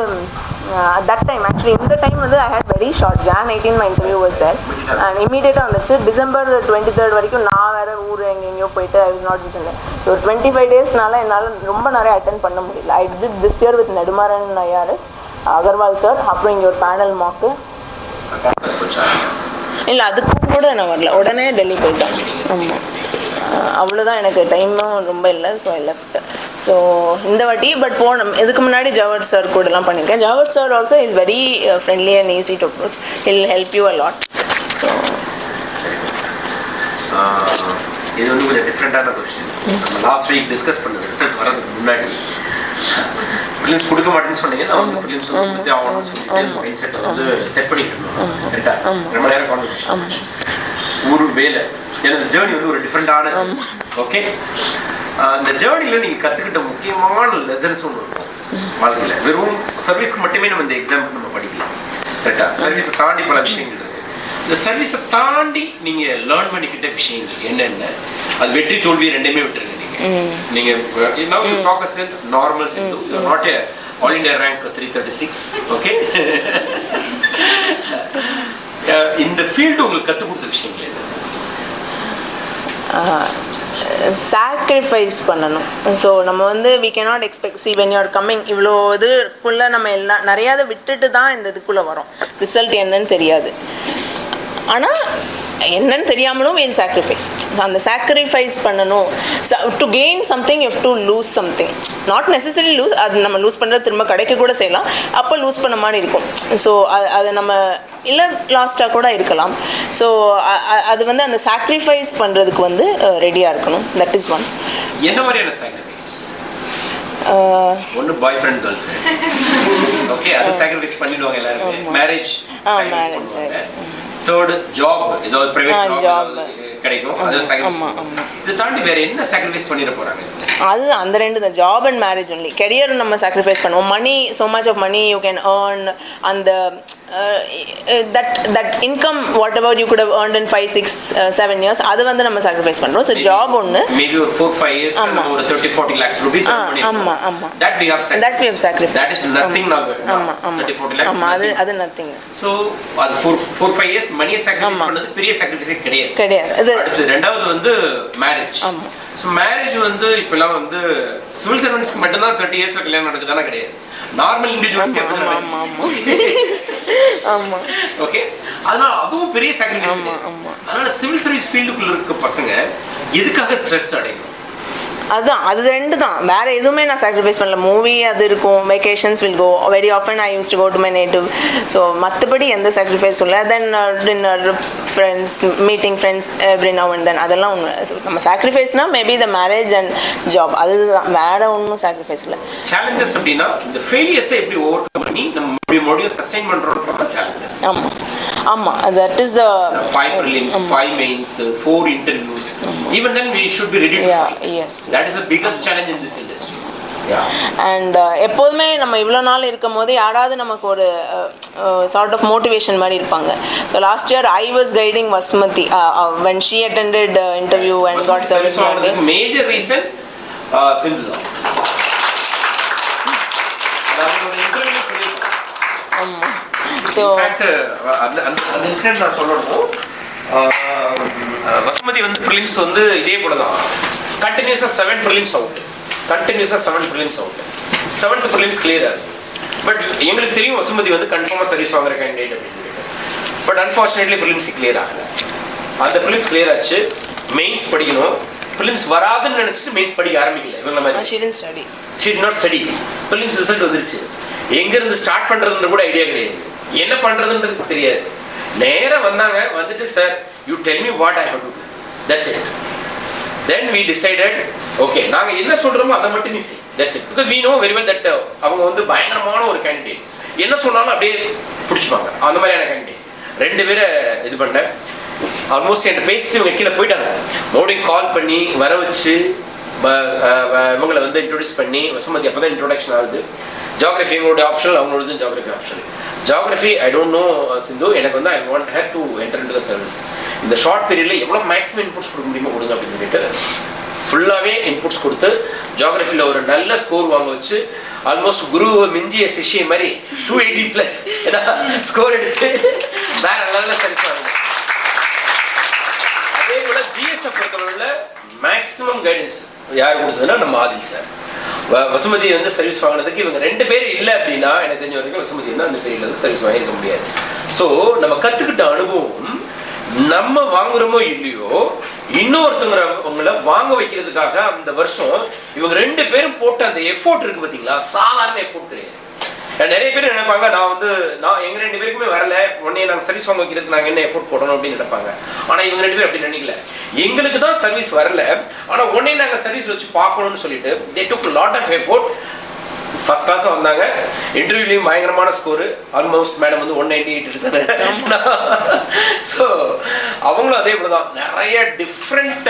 at that time actually இந்த time வந்து I had very short. Jan 18 my interview was there and immediately வந்துச்சு. December 23rd வரைக்கும் நான் வேற ஊர் எங்கெங்கயோ போயிட்டு I was not written there. So 25 daysனால என்னால் ரொம்ப நிறைய அட்டென்ட் பண்ண முடியல. I did this year with Nedimaran IAS, Agarwal sir, அப்புறம் இங்கே ஒரு பேனல் மார்க்கு. இல்லை அதுக்கும் கூட நான் வரல, உடனே டெல்லி போயிட்டேன். ஆமாம், அவ்வளோதான், எனக்கு டைமும் ரொம்ப இல்லை. So I left. ஸோ இந்த வாட்டி பட் இதுக்கு முன்னாடி ஜவஹர் சார் கூடலாம் பண்ணியிருக்கேன். Jawahar sir also is very friendly and easy to approach. He'll help you a lot. So இது வந்து கொஞ்சம் டிஃப்ரெண்டான கொஸ்டின். நம்ம லாஸ்ட் வீக் டிஸ்கஸ் பண்ணது ரிசல்ட் வரதுக்கு முன்னாடி ப்ரிலிம்ஸ் கொடுக்க மாட்டேன்னு சொன்னீங்க. நான் வந்து ப்ரிலிம்ஸ் கொடுத்தே ஆகணும்னு சொல்லிட்டு மைண்ட் செட்டை வந்து செட் பண்ணிட்டு இருந்தோம். கரெக்டாக ரொம்ப நேரம் கான்வர்சேஷன். ஒரு வேலை எனது ஜேர்னி வந்து ஒரு டிஃப்ரெண்டான. ஓகே, இந்த ஜேர்னியில் நீங்கள் கற்றுக்கிட்ட முக்கியமான லெசன்ஸ் ஒன்று இருக்கும் வாழ்க்கையில். வெறும் சர்வீஸ்க்கு மட்டுமே நம்ம இந்த எக்ஸாம்பிள் நம்ம படிக்கலாம். கரெக்டாக சர்வீஸை தாண்டி பல விஷயங்கள் இருக்குது. இந்த சர்வீஸை தாண்டி நீங்கள் லேர்ன் பண்ணிக்கிட்ட விஷயங்கள் என்னென்ன? அது வெற்றி தோல்வி ரெண்டுமே விட்டுருங்க. நீங்கள் normal Sindhu, not a all India rank 336. Okay, இந்த ஃபீல்டு உங்களுக்கு கற்றுக் கொடுத்த விஷயங்கள் என்ன? சாக்ரிஃபைஸ் பண்ணணும். ஸோ நம்ம வந்து we cannot expect see when you are coming இவ்வளோ இதுக்குள்ளே நம்ம எல்லாம் நிறையாவது விட்டுட்டு தான் இந்த இதுக்குள்ளே வரோம். ரிசல்ட் என்னன்னு தெரியாது, ஆனால் என்னன்னு தெரியாமலும் we'll sacrifice. அந்த சாக்ரிஃபைஸ் பண்ணணும். To gain something you have to lose something. Not necessary lose, அது நம்ம லூஸ் பண்ணுறது திரும்ப கிடைக்க கூட செய்யலாம். அப்போ லூஸ் பண்ண மாதிரி இருக்கும். ஸோ அது நம்ம இல்லை லாஸ்ட்டாக கூட இருக்கலாம். ஸோ அது வந்து அந்த சாக்ரிஃபைஸ் பண்ணுறதுக்கு வந்து ரெடியாக இருக்கணும். That is one. என்ன மாதிரியான சாக்ரிஃபைஸ்? ஒன்று பாய் ஃப்ரெண்ட் கேர்ள் ஃப்ரெண்ட். ஓகே, அதை சாக்ரிஃபைஸ் பண்ணிடுவாங்க எல்லாருமே. மேரேஜ் பண்ணுவாங்க. தேர்ட் ஜாப், ஏதாவது பிரைவேட் ஜாப் கிடைக்கும், அதை சாக்ரிஃபைஸ் பண்ணுவாங்க. இதை தாண்டி வேற என்ன சாக்ரிஃபைஸ் பண்ணிட போறாங்க? அது அந்த ரெண்டு தான், job and marriage only. Career நம்ம சாக்ரிஃபைஸ் பண்ணுவோம். மணி, so much of money you can earn, and that income whatever you could have earned in 5, 6, 7 years, அது வந்து நம்ம சாக்ரிஃபைஸ் பண்றோம். ஸோ ஜாப் ஒன்று, மேபி ஒரு 4-5 years ஒரு 30-40 lakhs rupees ஆமா ஆமா, that we have sacrificed. That is nothing now. ஆமா ஆமா, 30-40 lakhs ஆமா, அது nothing. ஸோ அது 4-5 years மணியை சாக்ரிஃபைஸ் பண்ணது பெரிய சாக்ரிஃபைஸே கிடையாது. அடுத்து ரெண்டாவது வந்து மேரேஜ். ஸோ மேரேஜ் வந்து இப்பெல்லாம் வந்து சிவில் சர்வன்ட்ஸ்க்கு மட்டும்தான் 30 yearsல கல்யாணம் நடக்குதானா? கிடையாது. நார்மல் இண்டிவிஜுவல்ஸ்க்கு எப்படி ஆமா. ஓகே, அதனால அதுவும் பெரிய சாக்ரிஃபைஸ். அதனால சிவில் சர்வீஸ் ஃபீல்டுக்குள்ள இருக்க பசங்க எதுக்காக ஸ்ட்ரெஸ் அடையணும்? அதுதான், அது ரெண்டு தான், வேற எதுவுமே நான் சாக்ரிஃபைஸ் பண்ணல. மூவி அது இருக்கும், vacations will go, very often I use to go to my native. So மற்றபடி எந்த சாக்ரிஃபைஸும் இல்லை. Then dinner, friends, meeting friends every now and then, அதெல்லாம் ஒன்று. நம்ம சாக்ரிஃபைஸ்னா maybe the marriage and job, அதுதான், வேற ஒன்றும் சாக்ரிஃபைஸ் இல்லை. சேலஞ்சஸ் அப்படின்னா இந்த ஃபெயிலியர்ஸை எப்படி ஓவர் கம் பண்ணி நம்ம மறுபடியும் சஸ்டெயின் பண்ணுறோம் சேலஞ்சஸ். ஆமாம், ஆமா, that is the 5 prelims, 5 mains, 4 interviews. Even then we should be ready to fight. Yes. That is the biggest challenge in this industry. And எப்போதுமே நம்ம இவ்வளோ நாள் இருக்கும் போது யாராவது நமக்கு ஒரு சார்ட் ஆஃப் மோட்டிவேஷன் மாதிரி இருப்பாங்க. So last year I was guiding Vasumathi when she attended interview and got service. Major reason Sindhu தான். ஸோ அந்த இன்சிடென்ட் நான் சொல்லணும். வசுமதி வந்து ப்ரிலிம்ஸ் வந்து இதே போல தான் கண்டினியூஸாக 7 ப்ரிலிம்ஸ் அவுட், கண்டினியூஸாக 7 prelims out, 7th prelims clear ஆகுது. பட் எங்களுக்கு தெரியும் வசுமதி வந்து கன்ஃபார்மாக சர்வீஸ் வாங்குற கேண்டிடேட் அப்படின்னு சொல்லிட்டு. பட் அன்ஃபார்ச்சுனேட்லி ப்ரிலிம்ஸ் கிளியர் ஆகலை. அந்த ப்ரிலிம்ஸ் கிளியர் ஆச்சு, மெயின்ஸ் படிக்கணும். ப்ரிலிம்ஸ் வராதுன்னு நினச்சிட்டு மெயின்ஸ் படிக்க ஆரம்பிக்கல. இவங்க மாதிரி she did not study. Prelims result வந்துருச்சு, எங்கேருந்து ஸ்டார்ட் பண்ணுறதுன்னு கூட ஐடியா கிடையாது, என்ன பண்ணுறதுன்றது தெரியாது. நேராக வந்தாங்க, வந்துட்டு sir you tell me what I have to do, that's it. Then we decided, okay, நாங்கள் என்ன சொல்கிறோமோ அதை மட்டும் நீ செய், that's it. Because we know very well that அவங்க வந்து பயங்கரமான ஒரு கேண்டிடேட், என்ன சொன்னாலும் அப்படியே பிடிச்சிப்பாங்க, அந்த மாதிரியான கேண்டிடேட். 2 பேரை இது பண்ணேன். ஆல்மோஸ்ட் என்கிட்ட பேசிட்டு இவங்க கீழே போயிட்டாங்க. மறுபடியும் கால் பண்ணி வர வச்சு இவங்களை வந்து இன்ட்ரோடியூஸ் பண்ணி, வசுமதி அப்போ தான் இன்ட்ரோடக்ஷன் ஆகுது. ஜியாகிரஃபி எங்களோட ஆப்ஷனல், அவங்களோட geography optional. Geography I don't know Sindhu, எனக்கு வந்து I want her to enter into the service. இந்த ஷார்ட் பீரியடில் எவ்வளோ மேக்ஸிமம் இன்புட்ஸ் கொடுக்க முடியுமோ கொடுங்க அப்படின்னு சொல்லிட்டு ஃபுல்லாகவே இன்புட்ஸ் கொடுத்து ஜியாகிரஃபியில் ஒரு நல்ல ஸ்கோர் வாங்க வச்சு, ஆல்மோஸ்ட் குருவை மிஞ்சிய சிஷியை மாதிரி 280+ ஸ்கோர் எடுத்து வேற நல்ல சர்வீஸ் வாங்க. அதே போல ஜிஎஸ்எஃப் பொறுத்தவரையில் மேக்ஸிமம் கைடன்ஸ் யார் கொடுத்ததுன்னா நம்ம ஆதில் சார். வசுமதி வந்து சர்வீஸ் வாங்கினதுக்கு இவங்க 2 பேர் இல்லை அப்படின்னா எனக்கு தெரிஞ்ச வரைக்கும் வசுமதி வந்து அந்த பீரியட்ல வந்து சர்வீஸ் வாங்கியிருக்க முடியாது. ஸோ நம்ம கற்றுக்கிட்ட அனுபவம் நம்ம வாங்குறோமோ இல்லையோ இன்னொருத்தவங்களை வாங்க வைக்கிறதுக்காக அந்த வருஷம் இவங்க 2 பேரும் போட்ட அந்த எஃபோர்ட் இருக்கு பார்த்தீங்களா, சாதாரண எஃபோர்ட் கிடையாது. நிறைய பேர் நினைப்பாங்க நான் எங்க 2 பேருக்குமே வரல, உடனே நாங்கள் சர்வீஸ் வாங்க வைக்கிறதுக்கு நாங்கள் என்ன எஃபோர்ட் போடணும் அப்படின்னு நினைப்பாங்க. ஆனால் இவங்க 2 பேரும் அப்படி நினைக்கல. எங்களுக்கு தான் சர்வீஸ் வரல, ஆனால் உடனே நாங்கள் சர்வீஸ் வச்சு பார்க்கணும்னு சொல்லிட்டு they took a lot of effort. First class வந்தாங்க, இன்டர்வியூலையும் பயங்கரமான ஸ்கோரு, ஆல்மோஸ்ட் மேடம் வந்து 198 எடுத்தாங்க. ஸோ அவங்களும் அதே போல தான் நிறைய டிஃப்ரெண்ட்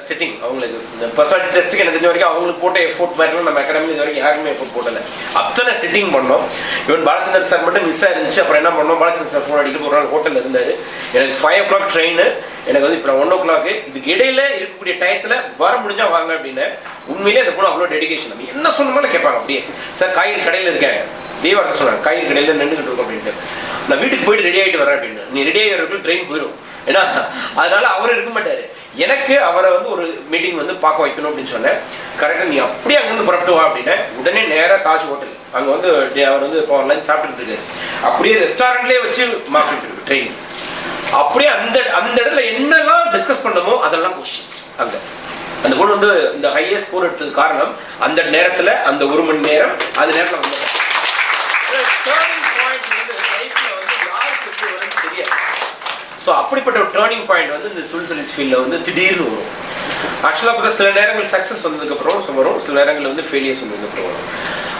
செட்டிங். அவங்களுக்கு இந்த பர்சனாலிட்டி டெஸ்ட்டுக்கு எனக்கு தெரிஞ்ச வரைக்கும் அவங்களுக்கு போட்ட எஃபோர்ட் மாதிரி நம்ம அகாடமி இது வரைக்கும் யாருமே எஃபோர்ட் போடலை. அத்தனை செட்டிங் பண்ணோம். ஈவன் பாலச்சந்தர் சார் மட்டும் மிஸ் ஆயிருந்துச்சு. அப்புறம் என்ன பண்ணோம், பாலச்சந்தர் சார் ஃபோன் அடிக்கிட்டு ஒரு நாள் ஹோட்டலில் இருந்தார். எனக்கு 5 o'clock ட்ரெயின், எனக்கு வந்து இப்போ 1 o'clock, இதுக்கு இடையில இருக்கக்கூடிய டயத்தில் வர முடிஞ்சா வாங்க அப்படின்னு. உண்மையிலே அந்த பொண்ணு அவ்வளோ டெடிகேஷன். நம்ம என்ன சொன்னாலும் கேட்பாங்க. அப்படியே சார் காய்கறி கடையில் இருக்கேன், தேவார்த்தை சொன்னாங்க, காய்கறி கடையில் நின்றுக்கிட்டு இருக்கோம் அப்படின்ட்டு. நான் வீட்டுக்கு போயிட்டு ரெடி ஆகிட்டு வரேன் அப்படின்னு. நீ ரெடி ஆகிறதுக்கு ட்ரெயின் போயிடும், ஏன்னா அதனால அவர் இருக்க மாட்டார். எனக்கு அவரை வந்து ஒரு மீட்டிங் வந்து பார்க்க வைக்கணும் அப்படின்னு சொன்னேன். கரெக்டாக நீ அப்படியே அங்கேருந்து புறப்பட்டு வா அப்படின்னு. உடனே நேராக தாஜ் ஹோட்டல், அங்கே வந்து அவர் வந்து இப்போ லஞ்ச் சாப்பிட்டுட்டு இருக்காரு. அப்படியே ரெஸ்டாரண்ட்லேயே வச்சு மாற்றிட்டு இருக்கு ட்ரெயின். அப்படியே அந்த இடத்துல என்னெல்லாம் டிஸ்கஸ் பண்ணமோ அதெல்லாம் கொஸ்டின்ஸ். அங்கே அந்த பொண்ணு வந்து இந்த ஹையஸ்ட் ஸ்கோர் எடுத்தது காரணம் அந்த நேரத்தில், அந்த 1 மணி நேரம் அந்த நேரத்தில் வந்து டேர்னிங் பாயிண்ட் வந்து லைஃப்ல வந்து யாருக்கு எப்படி வரும்னு தெரியாது. ஸோ அப்படிப்பட்ட ஒரு டேர்னிங் பாயிண்ட் வந்து இந்த சிவில் சர்வீஸ் ஃபீல்டில் வந்து திடீர்னு வரும். ஆக்சுவலாக பார்த்தா சில நேரங்கள் சக்ஸஸ் வந்ததுக்கப்புறம் வரும், சில நேரங்கள் வந்து ஃபெயிலியர்ஸ் வந்ததுக்கப்புறம் வரும்.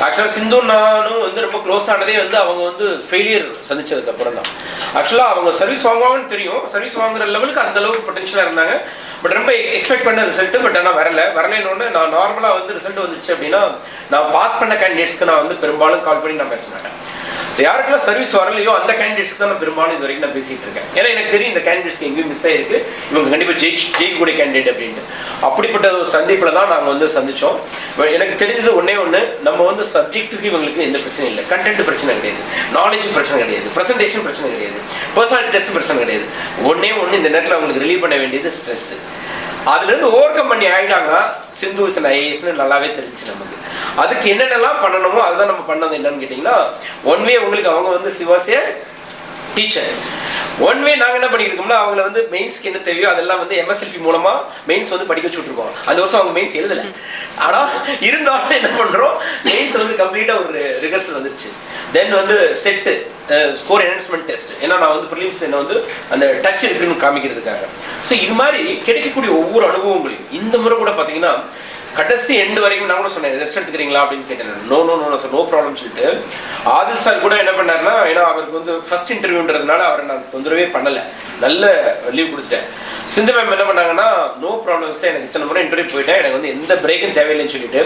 ஆக்சுவலாக சிந்து நானும் வந்து ரொம்ப க்ளோஸ் ஆனதே வந்து அவங்க வந்து ஃபெயிலியர் சந்திச்சதுக்கப்புறம் தான். ஆக்சுவலாக அவங்க சர்வீஸ் வாங்குவாங்கன்னு தெரியும், சர்வீஸ் வாங்குற லெவலுக்கு அந்த அளவுக்கு பொட்டன்ஷியலாக இருந்தாங்க. பட் ரொம்ப எக்ஸ்பெக்ட் பண்ண ரிசல்ட்டு, பட் ஆனால் வரலன்னு நான் நார்மலாக வந்து ரிசல்ட் வந்துச்சு அப்படின்னா நான் பாஸ் பண்ண கேண்டிடேட்ஸ்க்கு நான் வந்து பெரும்பாலும் கால் பண்ணி நான் பேச மாட்டேன். யாருக்கெல்லாம் சர்வீஸ் வரலையோ அந்த கேண்டிடேட்ஸ்க்கு தான் நான் பெரும்பாலும் இது வரைக்கும் நான் பேசிட்டு இருக்கேன். ஏன்னா எனக்கு தெரியும் இந்த கேண்டிடேட்ஸ் எங்கேயும் மிஸ் ஆயிருக்கு, இவங்க கண்டிப்பாக ஜெயிக்கக்கூடிய கேண்டிடேட் அப்படின்ட்டு. அப்படிப்பட்ட ஒரு சந்திப்பில் தான் நாங்கள் வந்து சந்தித்தோம். எனக்கு தெரிஞ்சது ஒன்று, நம்ம வந்து சப்ஜெக்ட்டுக்கு இவங்களுக்கு எந்த பிரச்சனையும் இல்லை, கண்டென்ட் பிரச்சனை கிடையாது, நாலேஜ் பிரச்சனை கிடையாது, ப்ரெசன்டேஷன் பிரச்சனை கிடையாது, பர்சனாலிட்டி டெஸ்ட் பிரச்சனை கிடையாது. ஒன்று இந்த நேரத்தில் அவங்களுக்கு ரிலீவ் பண்ண வேண்டியது ஸ்ட்ரெஸ். அதுலேருந்து ஓவர் கம் பண்ணி ஆகிட்டாங்கன்னா சிந்து இஸ் ஐஏஎஸ்ன்னு நல்லாவே தெரிஞ்சு நமக்கு. அதுக்கு என்னென்னலாம் பண்ணணுமோ அதுதான் நம்ம பண்ணது. என்னன்னு கேட்டிங்கன்னா, ஒன் வே உங்களுக்கு அவங்க வந்து சிவாசிய டீச்சர், ஒன் வே நாங்கள் என்ன பண்ணியிருக்கோம்னா அவங்கள வந்து மெயின்ஸ்க்கு என்ன தேவையோ அதெல்லாம் வந்து எம்எஸ்எல்பி மூலமாக மெயின்ஸ் வந்து படிக்க வச்சுட்ருக்கோம். அந்த வருஷம் அவங்க மெயின்ஸ் எழுதலை, ஆனால் இருந்தாலும் என்ன பண்ணுறோம், மெயின்ஸ் வந்து கம்ப்ளீட்டாக ஒரு ரிகர்சல் வந்துருச்சு. தென் வந்து செட்டு ஸ்கோர் என்ஹான்ஸ்மெண்ட் டெஸ்ட், ஏன்னா நான் வந்து ப்ரிலிம்ஸ் என்ன வந்து அந்த டச் இருக்குன்னு காமிக்கிறதுக்காக. ஸோ இது மாதிரி கிடைக்கக்கூடிய ஒவ்வொரு அனுபவங்களையும் இந்த முறை கூட பார்த்தீங்கன்னா கடைசி எண்டு வரைக்கும் நான் கூட சொன்னேன் ரெஸ்ட் எடுத்துக்கிறீங்களா அப்படின்னு கேட்டேன். No no no sir, no problem சொல்லிட்டு ஆதில் சார் கூட என்ன பண்ணாருன்னா, ஏன்னா அவருக்கு வந்து ஃபர்ஸ்ட் இன்டர்வியூன்றதுனால அவரை நான் தொந்தரவே பண்ணலை, நல்ல லீவ் கொடுத்துட்டேன். சிந்து மேம் என்ன பண்ணாங்கன்னா, நோ ப்ராப்ளம் சார், எனக்கு இத்தனை முறை இன்டர்வியூ போயிட்டேன், எனக்கு வந்து எந்த பிரேக்கும் தேவையில்லைன்னு சொல்லிட்டு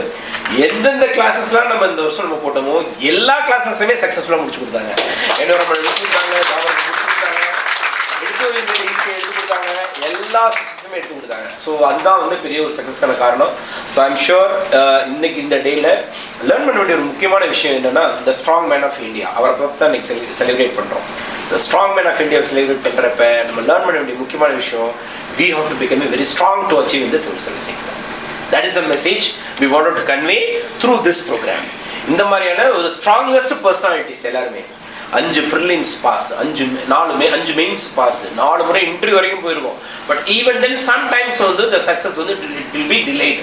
எந்தெந்த கிளாஸஸ்லாம் நம்ம இந்த வருஷம் நம்ம போட்டோமோ எல்லா கிளாஸஸுமே சக்ஸஸ்ஃபுல்லாக முடிச்சு கொடுத்தாங்க. என்னோட கொடுத்தாங்க, எடுத்து கொடுத்தாங்க, எல்லா சக்ஸஸுமே எடுத்து கொடுத்தாங்க. ஸோ அதுதான் வந்து பெரிய ஒரு சக்ஸஸ்க்கான காரணம். ஸோ ஐம் ஷுர் இன்னைக்கு இந்த டேயில் லேர்ன் பண்ண வேண்டிய ஒரு முக்கியமான விஷயம் என்னன்னா, the strong man of India, அவரை பார்த்து தான் இன்னைக்கு செலிப்ரேட் பண்ணுறோம். The strong man of India celebrate பண்ணுறப்ப நம்ம லேர்ன் பண்ண வேண்டிய முக்கியமான விஷயம், we have to become very strong to achieve in the civil service exam. That is the message we wanted to convey through this program. இந்த மாதிரியான ஒரு strongest personalities எல்லாருமே 5 ப்ரிலிம்ஸ் பாஸ், 5 மெயின்ஸ் பாஸ், 4 முறை interview வரைக்கும் போயிருக்கோம். But even then sometimes வந்து the success வந்து it will be delayed.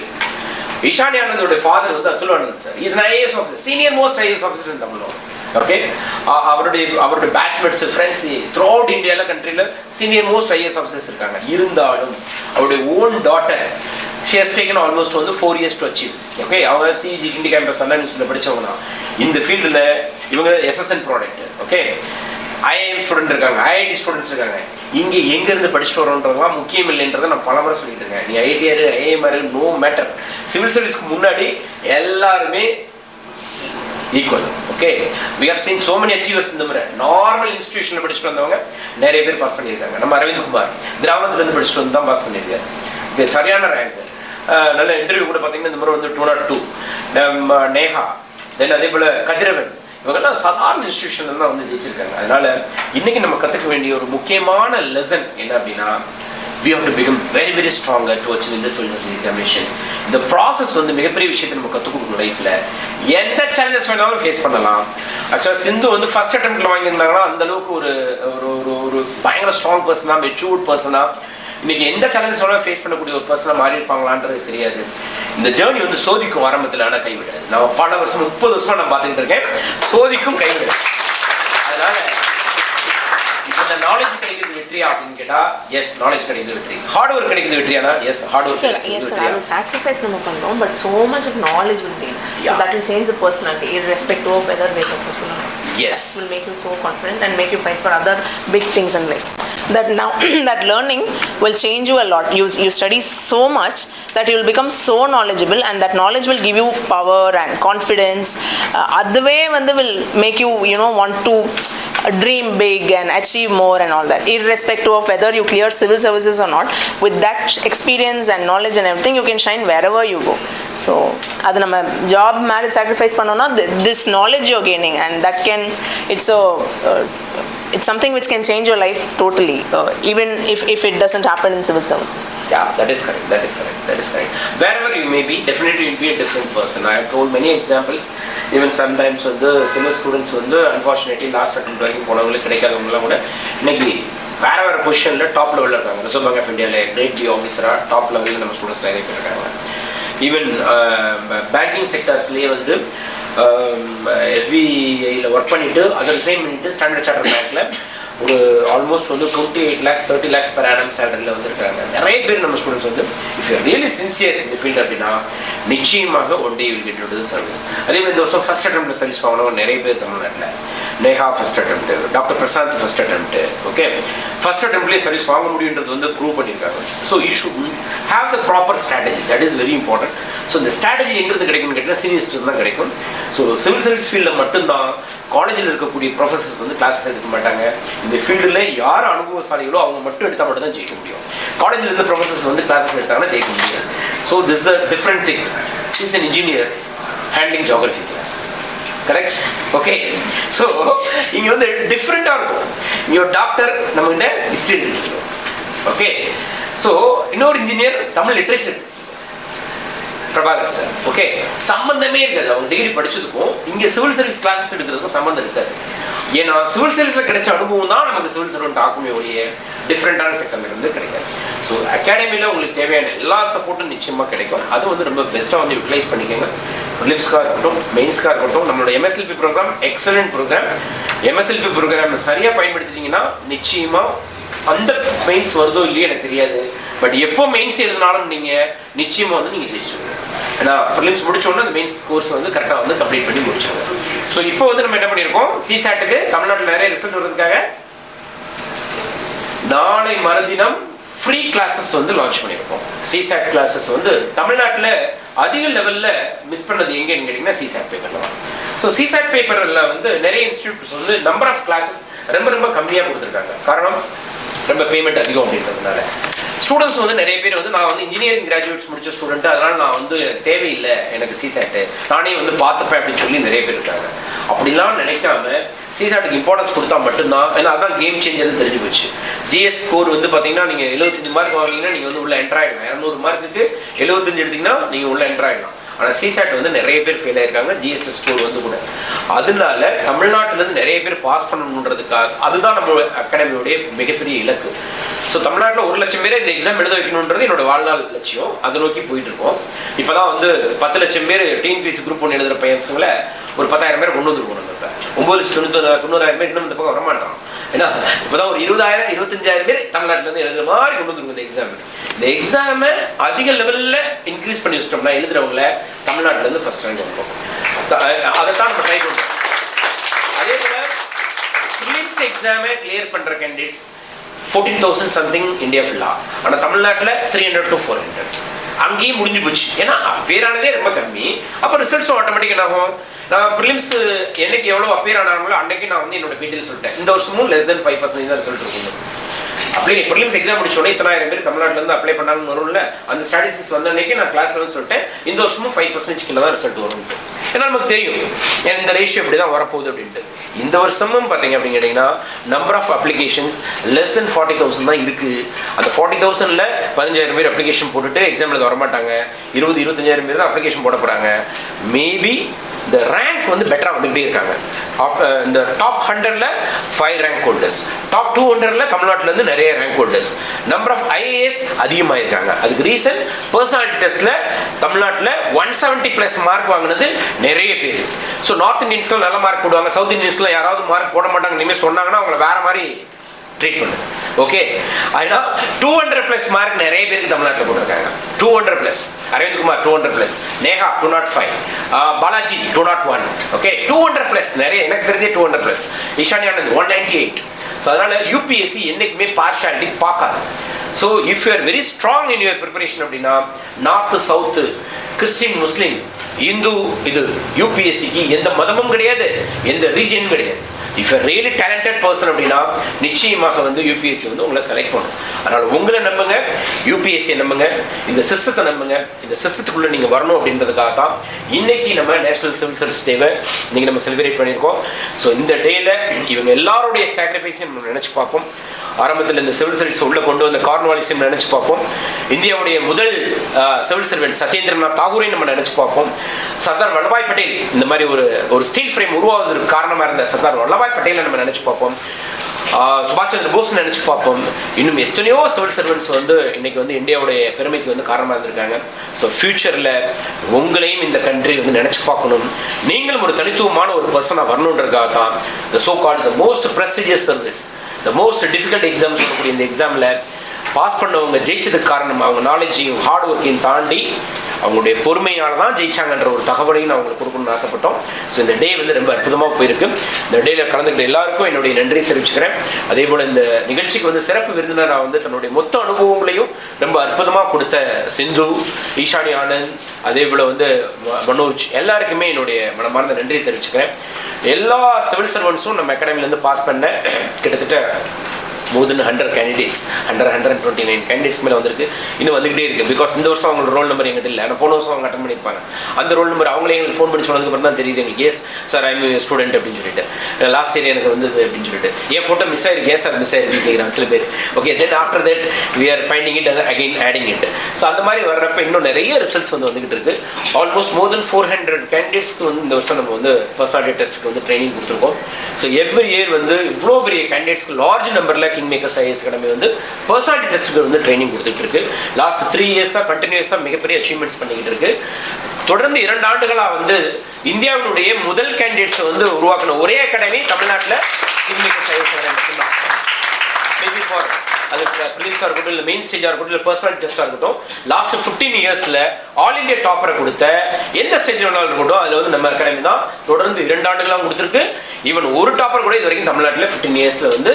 Ishani ஆனந்தோட ஃபாதர் வந்து Atul Anand sir, is an IAS officer, senior most IAS officer in Tamil Nadu. Okay, அவருடைய batchmates friends through out இந்தியாவில் கண்ட்ரியில் சீனியர் மோஸ்ட் IAS ஆஃபீஸர்ஸ் இருக்காங்க. இருந்தாலும் அவருடைய own daughter, she has taken almost வந்து 4 years to achieve. Okay, அவங்க CG indie campus அண்ணா நியூஸில் படித்தவங்க தான். இந்த ஃபீல்டில் இவங்க SSN product. Okay, IIM student இருக்காங்க, IIT ஸ்டூடெண்ட்ஸ் இருக்காங்க. இங்கே எங்கேருந்து படிச்சுட்டு வரோன்றதுலாம் முக்கியம் இல்லைன்றதை நான் பல முறை சொல்லிட்டு இருக்கேன். நீ IITR IIMR no matter, civil சர்வீஸ்க்கு முன்னாடி எல்லாருமே equal. Okay, we have seen so many achievers இந்த முறை. நார்மல் இன்ஸ்டிடியூஷனில் படிச்சுட்டு வந்தவங்க நிறைய பேர் பாஸ் பண்ணியிருக்காங்க. நம்ம அரவிந்த் குமார் கிராமத்துலேருந்து படிச்சுட்டு வந்து தான் பாஸ் பண்ணியிருக்காரு. இது சரியான ரேங்க். நல்ல இன்டர்வியூ கூட பார்த்தீங்கன்னா இந்த முறை வந்து 202. நம்ம நேஹா, தென் அதே போல் கதிரவன், இவங்கெல்லாம் சாதாரண இன்ஸ்டிடியூஷன்ல தான் வந்து ஜெயிச்சிருக்காங்க. அதனால இன்னைக்கு நம்ம கற்றுக்க வேண்டிய ஒரு முக்கியமான லெசன் என்ன அப்படின்னா, we have to become very very stronger to achieve in this examination. இந்த ப்ராசஸ் வந்து மிகப்பெரிய விஷயத்தை நம்ம கற்றுக் கொடுக்கணும். லைஃப்ல எந்த சேலஞ்சஸ் வேணாலும் ஃபேஸ் பண்ணலாம். ஆக்சுவலாக சிந்து வந்து ஃபர்ஸ்ட் அட்டெம்ப்ட்ல வாங்கியிருந்தாங்கன்னா அந்த அளவுக்கு ஒரு ஒரு பயங்கர ஸ்ட்ராங் பர்சனா, மெச்சூர்ட் பர்சனா, இன்னைக்கு எந்த சேலஞ்சஸ் வேணாலும் ஃபேஸ் பண்ணக்கூடிய ஒரு பர்சனா மாறி இருப்பாங்களான்றது தெரியாது. இந்த ஜேர்னி வந்து சோதிக்கும் ஆரம்பத்தில், ஆனால் கைவிடாது. நான் பல வருஷம் 30 வருஷமா நான் பார்த்துக்கிட்டு இருக்கேன், சோதிக்கும் கைவிடாது. அதனால இந்த நாலேஜ் கிடைக்கிறது வெற்றியா அப்படின்னு கேட்டா, எஸ் நாலேஜ் கிடைக்கிறது வெற்றி. ஹார்ட் ஒர்க் கிடைக்கிறது வெற்றியானா, எஸ் ஹார்ட் ஒர்க் அது sacrifice நம்ம பண்றோம், but so much of knowledge will be, so that will change the personality irrespective of whether we are successful or not. Yes, it will make you so confident and make you fight for other big things in life. That now that learning will change you a lot. You study so much that you will become so knowledgeable, and that knowledge will give you power and confidence. Other way will make you want to dream big and achieve more and all that, irrespective of whether you clear civil services or not. With that experience and knowledge and everything, you can shine wherever you go. So adu nama job marriage sacrifice pannona, this knowledge you're gaining, and that can, it's something which can change your life totally, even if it doesn't happen in civil services. Yeah, that is correct. Wherever you may be, definitely you'll be a different person. I have told many examples. Even sometimes வந்து சில students வந்து unfortunately last attempt வரைக்கும் போனவங்களுக்கு கிடைக்காதவங்களாம் கூட இன்னைக்கு வேற பொசிஷனில் top லெவலில் இருக்காங்க. ரிசர்வ் பேங்க் ஆஃப் இந்தியாவில் கிரேட் பி ஆஃபீஸராக டாப் லெவலில் நம்ம ஸ்டூடெண்ட்ஸ் நிறைய பேர் இருக்காங்க. ஈவன் பேங்கிங் செக்டர்ஸ்லேயே வந்து SBIயில் ஒர்க் பண்ணிவிட்டு அதை ரிசைன் பண்ணிவிட்டு ஸ்டாண்டர்ட் சார்ட்டர்ட் பேங்க்கில் ஒரு ஆல்மோஸ்ட் வந்து 28 lakhs 30 lakhs per annum சேலரியில் வந்துருக்காங்க. நிறைய பேர் நம்ம ஸ்டூடெண்ட்ஸ் வந்து இஃப் யூ ரியலி சின்சியர் இந்த ஃபீல்டு அப்படின்னா நிச்சயமாக one day will get to the service. அதே மாதிரி இந்த வருஷம் ஃபர்ஸ்ட் அட்டெம்ப்ட் சர்வீஸ் வாங்கினவங்க நிறைய பேர் தமிழ்நாட்டில். Neha first attempt, doctor Prashanth first attempt. Okay, first அட்டெம்ப்ட்லேயே சர்வீஸ் வாங்க முடியுன்றது வந்து ப்ரூவ் பண்ணியிருக்காங்க. So you should have the proper strategy, that is very important. So இந்த ஸ்ட்ராட்டஜி எங்கிறது கிடைக்கும்னு கேட்டால் சீனியர்ஸ்ட்டு தான் கிடைக்கும். ஸோ சிவில் சர்வீஸ் ஃபீல்டில் மட்டும்தான் காலேஜில் இருக்கக்கூடிய ப்ரொஃபஸர்ஸ் வந்து கிளாஸஸ் எடுக்க மாட்டாங்க. இந்த ஃபீல்டில் யார் அனுபவசாலிகளோ அவங்க மட்டும் எடுத்தால் மட்டும் தான் ஜெயிக்க முடியும். காலேஜில் இருந்து ப்ரொஃபஸர்ஸ் வந்து கிளாஸஸ் எடுத்தாங்கன்னா ஜெயிக்க முடியாது. So this the different thing. Is an engineer handling geography class, correct? Okay, so இங்கே வந்து டிஃப்ரெண்ட்டாக இருக்கும். இங்கே ஒரு டாக்டர் நம்மகிட்ட ஹிஸ்ட்ரி எடுத்துக்கிட்டு, ஓகே. ஸோ இன்னொரு engineer Tamil literature Prabhakar sir, okay. சம்பந்தமே இருக்காது. அவங்க டிகிரி படிச்சதுக்கும் இங்கே சிவில் சர்வீஸ் கிளாஸஸ் எடுக்கிறதுக்கும் சம்பந்தம் இருக்காது. ஏன்னா சிவில் சர்வீஸில் கிடைச்ச அனுபவம் தான் நமக்கு சிவில் சர்வெண்ட் ஆக்குமே ஒழிய டிஃப்ரெண்டான செக்டர்ல இருந்து கிடைக்காது. ஸோ அகாடமியில் உங்களுக்கு தேவையான எல்லா சப்போர்ட்டும் நிச்சயமாக கிடைக்கும். அது வந்து ரொம்ப பெஸ்ட்டாக வந்து யூட்டிலைஸ் பண்ணிக்கோங்க. ப்ரிலிம்ஸ்க்காக இருக்கட்டும், மெயின்ஸ்க்காக இருக்கட்டும். நம்மளோட MSLP programme excellent programme. MSLP programme சரியாக பயன்படுத்திட்டீங்கன்னா நிச்சயமாக அந்த மெயின்ஸ் வருதோ இல்லையோ எனக்கு தெரியாது, பட் எப்போ மெயின்ஸ் எழுதினாலும் நீங்கள் நிச்சயமாக வந்து நீங்கள் ஜெயிச்சுடுவீங்க. ஏன்னா ப்ரிலிம்ஸ் முடிச்சோன்னா அந்த மெயின்ஸ் கோர்ஸ் வந்து கரெக்டாக வந்து கம்ப்ளீட் பண்ணி முடிச்சாங்க. ஸோ இப்போ வந்து நம்ம என்ன பண்ணியிருக்கோம், சிசாட்டுக்கு தமிழ்நாட்டில் நிறைய ரிசல்ட் வர்றதுக்காக நாளை மறுதினம் ஃப்ரீ கிளாஸஸ் வந்து லான்ச் பண்ணியிருக்கோம். சிசாட் கிளாஸஸ் வந்து தமிழ்நாட்டில் அதிக லெவலில் மிஸ் பண்ணது எங்கேன்னு கேட்டிங்கன்னா சிசாட் பேப்பரில் தான். ஸோ சிசாட் பேப்பரில் வந்து நிறைய இன்ஸ்டியூட்ஸ் வந்து நம்பர் ஆஃப் கிளாஸஸ் ரொம்ப கம்மியாக கொடுத்துருக்காங்க. காரணம் ரொம்ப பேமெண்ட் அதிகம் அப்படின்றதுனால. ஸ்டூடெண்ட்ஸ் வந்து நிறைய பேர் வந்து நான் வந்து இன்ஜினியரிங் கிராஜுவேட்ஸ் முடிச்ச ஸ்டூடெண்ட், அதனால நான் வந்து தேவையில்லை எனக்கு சிசாட்டு, நானே வந்து பார்த்துப்பேன் அப்படின்னு சொல்லி நிறைய பேர் இருக்காங்க. அப்படிலாம் நினைக்காம சிசாட்டுக்கு இம்பார்ட்டன்ஸ் கொடுத்தா மட்டும்தான், ஏன்னா அதான் கேம் சேஞ்சர்னு தெரிஞ்சு போச்சு. ஜிஎஸ் ஸ்கோர் வந்து பார்த்தீங்கன்னா நீங்கள் 75 மார்க் வாங்கினீங்கன்னா நீங்கள் வந்து உள்ள என்ட்ரு ஆகிடலாம். 200 மார்க்குக்கு 75 எடுத்தீங்கன்னா நீங்கள் உள்ள என்ட்ரு ஆகிடலாம். ஆனால் சிசாட் வந்து நிறைய பேர் ஃபெயில் ஆயிருக்காங்க, ஜிஎஸ்ல ஸ்கோர் வந்து கூட. அதனால தமிழ்நாட்டிலேருந்து நிறைய பேர் பாஸ் பண்ணணுன்றதுக்காக அதுதான் நம்ம அகாடமியோடைய மிகப்பெரிய இலக்கு. ஸோ தமிழ்நாட்டில் 1 லட்சம் பேரை இந்த எக்ஸாம் எழுத வைக்கணுன்றது என்னோட வாழ்நாள் லட்சியம். அதை நோக்கி போயிட்டு இருக்கோம். இப்போ தான் வந்து 10 லட்சம் பேர் டிஎன்பிஎஸ்சி குரூப் 1 எழுதுகிற பையன்ஸுங்களை ஒரு 10,000 பேர் கொண்டு வந்துருக்கணும். நம்ம 9,90,000 பேர் இன்னும் இந்த பக்கம் வரமாட்டான். ஏன்னா இப்போதான் ஒரு 20,000 25,000 பேர் தமிழ்நாட்டிலேருந்து எழுதுற மாதிரி கொண்டு வந்துருங்க இந்த எக்ஸாம். இந்த எக்ஸாமை அதிக லெவலில் இன்க்ரீஸ் பண்ணி வச்சிட்டோம்னா எழுதுறவங்கள தமிழ்நாட்டிலேருந்து ஃபர்ஸ்ட் ரேங்க் வந்துடும். அதைத்தான் நம்ம ட்ரை பண்ணுறோம். அதே போல் ப்ரிலிம்ஸ் எக்ஸாமை கிளியர் பண்ணுற கேண்டிடேட்ஸ் 14,000 சம்திங் இந்தியா ஃபுல்லாக. ஆனால் தமிழ்நாட்டில் 300 to 400 அங்கேயும் முடிஞ்சு போச்சு. ஏன்னா பேரானதே ரொம்ப கம்மி. அப்போ ரிசல்ட்ஸும் ஆட்டோமேட்டிக் என்ன ஆகும், நான் ப்ரிலிம்ஸ் என்னைக்கு எவ்வளோ அப்பேர் ஆனாங்களோ அன்னைக்கு நான் வந்து என்னோட பீட்டெயில் சொல்லிட்டேன். இந்த வருஷமும் less than 5% தான் ரிசல்ட் இருக்கும். அப்படியே ப்ரிலிம்ஸ் எக்ஸாம் முடிச்சோடனே 10,000 பேர் தமிழ்நாட்டிலேருந்து அப்ளை பண்ணாங்கன்னு வரும்ல, அந்த ஸ்டாட்டிஸ்டிக்ஸ் வந்த அன்னைக்கு நான் கிளாஸ்ல வந்து சொல்லிட்டேன் இந்த வருஷமும் 5% கீழே தான் ரிசல்ட் வரும். ஏன்னா நமக்கு தெரியும் இந்த ரேஷியோ இப்படி தான் வரப்போகுது அப்படின்ட்டு. இந்த வருஷமும் பார்த்தீங்க அப்படின்னு கேட்டிங்கன்னா number of applications less than 40,000 தான் இருக்குது. அந்த 40,000ல் 15,000 பேர் அப்ளிகேஷன் போட்டுட்டு எக்ஸாம் எழுத வரமாட்டாங்க. 20-25,000 பேர் தான் அப்ளிகேஷன் போட போகிறாங்க. மேபி இந்த ரேங்க் வந்து பெட்டராக வந்துகிட்டே இருக்காங்க. இந்த டாப் 100ல் 5 ரேங்க் ஹோல்டர்ஸ், டாப் 200ல் தமிழ்நாட்டிலேருந்து நிறைய rank holders, number of IAS அதிகமாக இருக்காங்க. அதுக்கு ரீசன் பர்சனாலிட்டி டெஸ்ட்டில் தமிழ்நாட்டில் 170+ மார்க் வாங்கினது நிறைய பேர். ஸோ நார்த் இந்தியன்ஸ்லாம் நல்ல மார்க் போடுவாங்க, சவுத் இந்தியன்ஸ்லாம் யாராவது மார்க் போட மாட்டாங்க இனிமேல் சொன்னாங்கன்னா அவங்களை வேற மாதிரி ட்ரீட் பண்ணுது. ஓகே, அதனால 200+ மார்க் நிறைய பேருக்கு தமிழ்நாட்டில் போட்டிருக்காங்க. 200+, அரவிந்த்குமார் 200+, நேஹா 205, பாலாஜி 201. ஓகே, 200+ நிறைய, எனக்கு தெரிஞ்சே 200+, ஈஷானி ஆனந்த் 198. ஸோ அதனால யூபிஎஸ்சி என்னைக்குமே பார்ஷாலிட்டி பார்க்காது. So if you are very strong in your preparation அப்படின்னா நார்த்து சவுத்து, கிறிஸ்டின் முஸ்லீம் இந்து, இது யூபிஎஸ்சிக்கு எந்த மதமும் கிடையாது, எந்த ரீஜனும் கிடையாது. If a really talented person அப்படின்னா நிச்சயமாக வந்து யூபிஎஸ்சி வந்து உங்களை செலக்ட் பண்ணும். அதனால் உங்களை நம்புங்க, யூபிஎஸ்சியை நம்புங்க, இந்த சிஸ்டத்தை நம்புங்க. இந்த சிஸ்டத்துக்குள்ளே நீங்கள் வரணும் அப்படின்றதுக்காக தான் இன்னைக்கு நம்ம நேஷனல் சிவில் சர்வீஸ் டேவை இன்னைக்கு நம்ம செலிப்ரேட் பண்ணியிருக்கோம். ஸோ இந்த டேயில் இவங்க எல்லாருடைய சாக்ரிஃபைஸையும் நம்ம நினச்சி பார்ப்போம். ஆரம்பத்தில் இந்த சிவில் சர்வீஸ் உள்ள கொண்டு வந்த கார்ன்வாலிஸையும் நினச்சி பார்ப்போம். இந்தியாவுடைய முதல் சிவில் சர்வெண்ட் சத்யேந்திரநாத் தாகூரை நம்ம நினச்சி பார்ப்போம். சர்தார் வல்லபாய் பட்டேல், இந்த மாதிரி ஒரு ஸ்டீல் ஃப்ரேம் உருவாவதற்கு காரணமாக இருந்த சர்தார் வல்லபாய் பட்டேலை நம்ம நினச்சி பார்ப்போம். சுபாஷ் சந்திர போஸ் நினச்சி பார்ப்போம். இன்னும் எத்தனையோ சிவில் சர்வெண்ட்ஸ் வந்து இன்னைக்கு வந்து இந்தியாவுடைய பெருமைக்கு வந்து காரணமாக இருந்திருக்காங்க. ஸோ ஃபியூச்சரில் உங்களையும் இந்த கண்ட்ரி வந்து நினச்சி பார்க்கணும். நீங்களும் ஒரு தனித்துவமான ஒரு பர்சனாக வரணுன்றதுக்காக தான் த so called the most prestigious service, the most difficult exam சொல்லக்கூடிய இந்த எக்ஸாமில் பாஸ் பண்ணவங்க ஜெயிச்சதுக்கு காரணம் அவங்க நாலேஜையும் ஹார்ட் ஒர்க்கையும் தாண்டி அவங்களுடைய பொறுமையால் தான் ஜெயிச்சாங்கன்ற ஒரு தகவலையும் நான் அவங்களுக்கு கொடுக்கணும்னு ஆசைப்பட்டோம். ஸோ இந்த டே வந்து ரொம்ப அற்புதமாக போயிருக்கு. இந்த டேயில் கலந்துக்கிட்ட எல்லாருக்கும் என்னுடைய நன்றியை தெரிவிச்சுக்கிறேன். அதே போல் இந்த நிகழ்ச்சிக்கு வந்து சிறப்பு விருந்தினராக வந்து தன்னுடைய மொத்த அனுபவங்களையும் ரொம்ப அற்புதமாக கொடுத்த சிந்து, ஈஷானி ஆனந்த், அதே போல் வந்து மனோஜ், எல்லாருக்குமே என்னுடைய மனமார்ந்த நன்றியை தெரிவிச்சுக்கிறேன். எல்லா சிவில் சர்வன்ஸும் நம்ம அகாடமிலேருந்து பாஸ் பண்ண கிட்டத்தட்ட more than 100 candidates, 129 candidates மேலே வந்திருக்கு. இன்னும் வந்துகிட்டே இருக்குது. பிகாஸ் இந்த வருஷம் அவங்களோட ரோல் நம்பர் எங்கிட்ட இல்லை, ஆனால் போன வருஷம் அவங்க அட்டன் பண்ணியிருப்பாங்க. அந்த ரோல் நம்பர் அவங்களே எங்களுக்கு ஃபோன் பண்ணி சொன்னதுக்கப்புறம் தான் தெரியுது எங்களுக்கு, எஸ் சார் ஐம் ஸ்டூடெண்ட் அப்படின்னு சொல்லிட்டு, லாஸ்ட் இயர் எனக்கு வந்தது அப்படின்னு சொல்லிட்டு. என் ஃபோட்டோ மிஸ் ஆயிருக்கு, ஏன் சார் மிஸ் ஆயிருக்கு கேட்குறாங்க சில பேர். Okay, then after that we are finding it again adding it. So அந்த மாதிரி வர்றப்ப இன்னும் நிறைய ரிசல்ட்ஸ் வந்து வந்துகிட்டு இருக்கு. ஆல்மோஸ்ட் more than 400 கேண்டிடேட்ஸ்க்கு வந்து இந்த வருஷம் நம்ம வந்து பர்சனாலிட்டி டெஸ்ட்டுக்கு வந்து ட்ரைனிங் கொடுத்துருக்கோம். ஸோ எவ்ரி இயர் வந்து இவ்வளோ பெரிய கேண்டிடேட்ஸ்க்கு லார்ஜ் நம்பரில் KingMakers IAS வந்து பர்சனாலிட்டி டெஸ்ட்டுக்கு வந்து ட்ரைனிங் கொடுத்துட்டு இருக்கு. லாஸ்ட் 3 இயர்ஸாக கண்டினியூஸாக மிகப்பெரிய அச்சீவ்மெண்ட்ஸ் பண்ணிக்கிட்டு இருக்கு. தொடர்ந்து 2 ஆண்டுகளாக வந்து இந்தியாவினுடைய முதல் கேண்டிடேட்ஸை வந்து உருவாக்கின ஒரே அகாடமி தமிழ்நாட்டில் KingMakers IAS மட்டும்தான். மேபி ஃபார் அது ப்ரிலிம்ஸாக இருக்கட்டும், இல்லை மெயின் ஸ்டேஜாக இருக்கட்டும், இல்லை பர்சனல் டெஸ்ட்டாக இருக்கட்டும், லாஸ்ட் 15 இயர்ஸில் ஆல் இண்டியா டாப்பரை கொடுத்த எந்த ஸ்டேஜில் வேணாலும் இருக்கட்டும், அதில் வந்து நம்ம அகாடமி தான் தொடர்ந்து 2 ஆண்டுகளாக கொடுத்துருக்கு. ஈவன் ஒரு டாப்பர் கூட இது வரைக்கும் தமிழ்நாட்டில் 15 இயர்ஸில் வந்து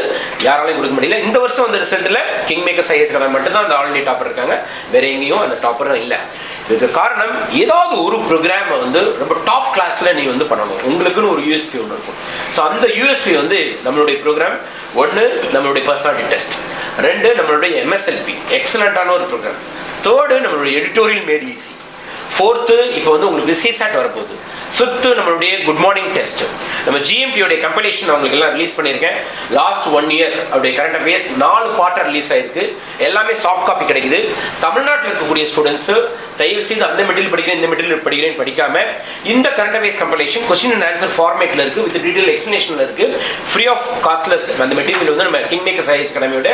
யாராலையும் கொடுக்க முடியல. இந்த வருஷம் வந்து ரிசல்ட்டில் கிங்மேக்கர்ஸ் ஐஏஎஸ் அகாடமி மட்டும்தான் அந்த ஆல் இண்டியா டாப்பர் இருக்காங்க, வேற எங்கேயும் அந்த டாப்பரும் இல்லை. இதுக்கு காரணம் ஏதாவது ஒரு ப்ரோக்ராமை வந்து ரொம்ப டாப் கிளாஸில் நீ வந்து பண்ணணும், உங்களுக்குன்னு ஒரு யூஎஸ்பி ஒன்று இருக்கும். ஸோ அந்த யூஎஸ்பி வந்து நம்மளுடைய ப்ரோக்ராம் 1 நம்மளுடைய பர்சனாலிட்டி டெஸ்ட், 2 நம்மளுடைய எம்எஸ்எல்பி எக்ஸலண்ட்டான ஒரு ப்ரோக்ராம், 3 நம்மளுடைய எடிட்டோரியல் மேட் ஈஸி, 4th இப்போ வந்து உங்களுக்கு சிசாட் வரப்போகுது, 5th நம்மளுடைய குட் மார்னிங் டெஸ்ட். நம்ம ஜிஎம்டியோடைய கம்பைலேஷன் அவங்களுக்கு எல்லாம் ரிலீஸ் பண்ணியிருக்கேன். லாஸ்ட் 1 இயர் அப்படியே கரண்ட் அஃபேர்ஸ் 4 பார்ட்டாக ரிலீஸ் ஆயிருக்கு. எல்லாமே சாஃப்ட் காப்பி கிடைக்குது. தமிழ்நாட்டில் இருக்கக்கூடிய ஸ்டூடெண்ட்ஸு தயவு செய்து அந்த மெட்டீரியல் படிக்கிறேன் இந்த மெட்டீரியல் படிக்கிறேன் படிக்காம இந்த current affairs compilation question and answer ஃபார்மேட்டில் இருக்குது, வித் டீட்டெயில் எக்ஸ்பிளனேஷனில் இருக்குது, ஃப்ரீ ஆஃப் காஸ்ட்லெஸ். அந்த மெட்டீரியல் வந்து நம்ம கிங்மேக்கர்ஸ் ஐஏஎஸ் அகாடமியோட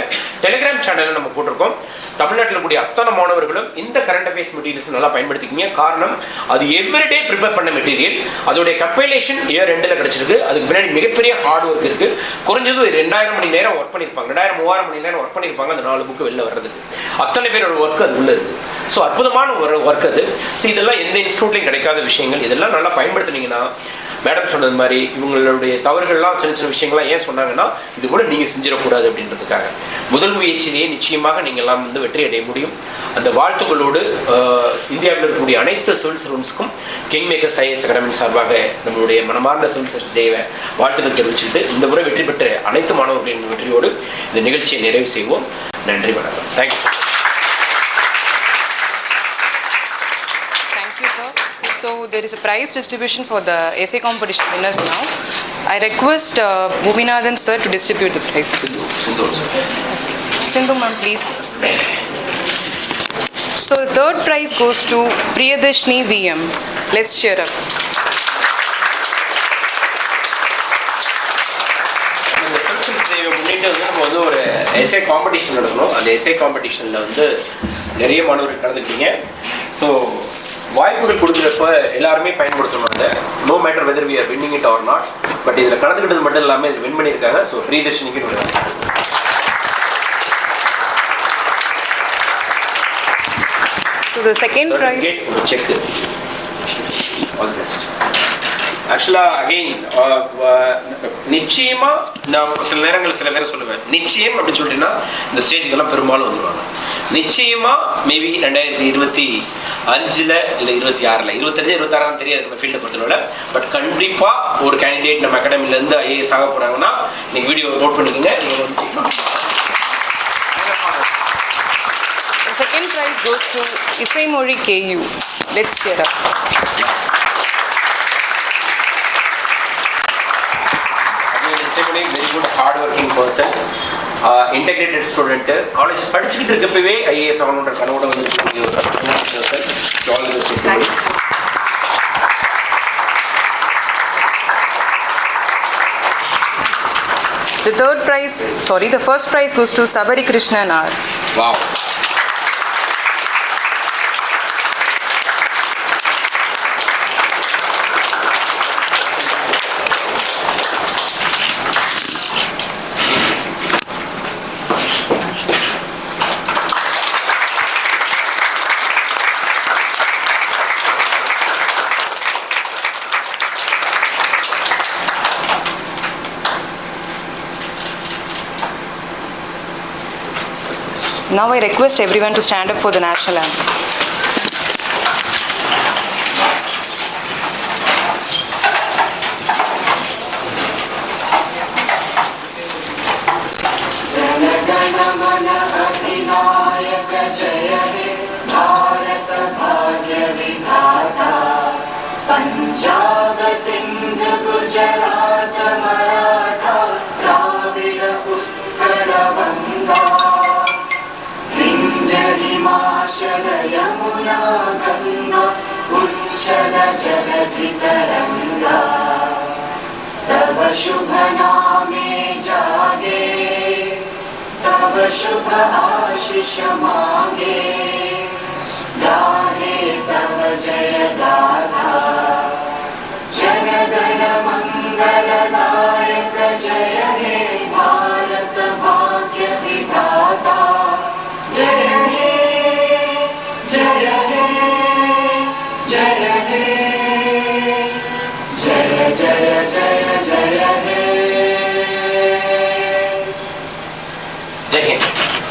டெலிகிராம் சேனலில் நம்ம போட்டிருக்கோம். தமிழ்நாட்டில் கூடிய அத்தனை மாணவர்களும் இந்த கரண்ட் அஃபேர்ஸ் மெட்டீரியல்ஸ் நல்லா பயன்படுத்திக்கிங்க. காரணம் அது எவ்ரிடே ப்ரிப்பேர் பண்ண மெட்டீரியல், அதோடைய கம்பைலேஷன் இயர் 2ல் கிடைச்சிருக்கு. அதுக்கு பின்னாடி மிகப்பெரிய ஹார்ட் ஒர்க் இருக்கு. குறைஞ்சது ஒரு 2000 மணி நேரம் ஒர்க் பண்ணியிருப்பாங்க, 2000-3000 மணி நேரம் ஒர்க் பண்ணியிருப்பாங்க அந்த 4 புக்கு வெளில வர்றதுக்கு. அத்தனை பேரோட ஒர்க் அது உள்ள இருக்கு. ஸோ அற்புதமான ஒரு ஒர்க் அது. ஸோ இதெல்லாம் எந்த இன்ஸ்டியூட்லையும் கிடைக்காத விஷயங்கள். இதெல்லாம் நல்லா பயன்படுத்தினீங்கன்னா மேடம் சொன்னது மாதிரி இவங்களுடைய தவறுகள்லாம் சின்ன சின்ன விஷயங்கள்லாம் ஏன் சொன்னாங்கன்னா இது கூட நீங்கள் செஞ்சிடக்கூடாது அப்படின்றதுக்காக. முதல் முயற்சியிலேயே நிச்சயமாக நீங்கள் எல்லாம் வந்து வெற்றி அடைய முடியும். அந்த வாழ்த்துக்களோடு இந்தியாவில் இருக்கக்கூடிய அனைத்து சிவில் சர்வன்ஸ்க்கும் கிங்மேக்கர்ஸ் ஐஏஎஸ் அகாடமி சார்பாக நம்மளுடைய மனமார்ந்த சிவில் சர்வீஸ் டேவை வாழ்த்துக்கள் தெரிவிச்சுட்டு இந்த முறை வெற்றி பெற்ற அனைத்து மாணவர்களின் வெற்றியோடு இந்த நிகழ்ச்சியை நிறைவு செய்வோம். நன்றி, வணக்கம். Thank you. So there is a prize distribution for the essay competition winners now. I request Bhuminathan sir to distribute the prizes. Sindhu ma'am, please. So the 3rd prize goes to Priyadashni VM. Let's cheer up. முன்னிட்டு வந்து நம்ம வந்து ஒரு S A competition நடக்கணும். அந்த S A காம்படிஷனில் வந்து நிறைய மாணவர்கள் கலந்துக்கிட்டீங்க. ஸோ வாய்ப்புகள் கொடுக்குறப்ப எல்லாருமே பயன்படுத்தணும். அதை no matter whether we are winning it or not, but இதில் கலந்துக்கிட்டது மட்டும் இல்லாமல் இதில் வின் பண்ணியிருக்காங்க. ஸோ பிரியதர்ஷினிக்கு So the second prize. Check. All the best. ஆக்சுவலாக அகெயின் நிச்சயமாக நான் சில நேரங்கள் சில பேரை சொல்லுவேன், நிச்சயம் அப்படின்னு சொல்லிட்டீங்கன்னா இந்த ஸ்டேஜுக்கெல்லாம் பெரும்பாலும் வந்துடுவாங்க. நிச்சயமாக மேபி 2025 இல்லை 26 25-26 தெரியாது நம்ம ஃபீல்டை பொறுத்தவரை, பட் கண்டிப்பாக ஒரு கேண்டிடேட் நம்ம அகாடமிலேருந்து ஐஏஎஸ் ஆக போகிறாங்கன்னா நீங்கள் வீடியோ நோட் பண்ணிக்கோங்க. The second prize goes to Isaimori KU. Let's cheer up. Very good hard working person, integrated student, college படிச்சுக்கிட்டு இருக்கப்பவே ஐஏஎஸ் ஆகணுன்ற கனவோட வந்து the first prize goes to Sabari Krishnan R. Wow. Now I request everyone to stand up for the national anthem. Punjab Sindh Gujarat Maratha Dravid Utkal बंगा विंध्य हिमाचल यमुना गंगा उच्चल जलधि तरंगा तव शुभ नामे जागे तव शुभ आशीष मांगे गाहे तव जय गाथा जन गण मंगलदायक जय हे भारत भाग्य विधाता ஜெய் ஹிந்த்.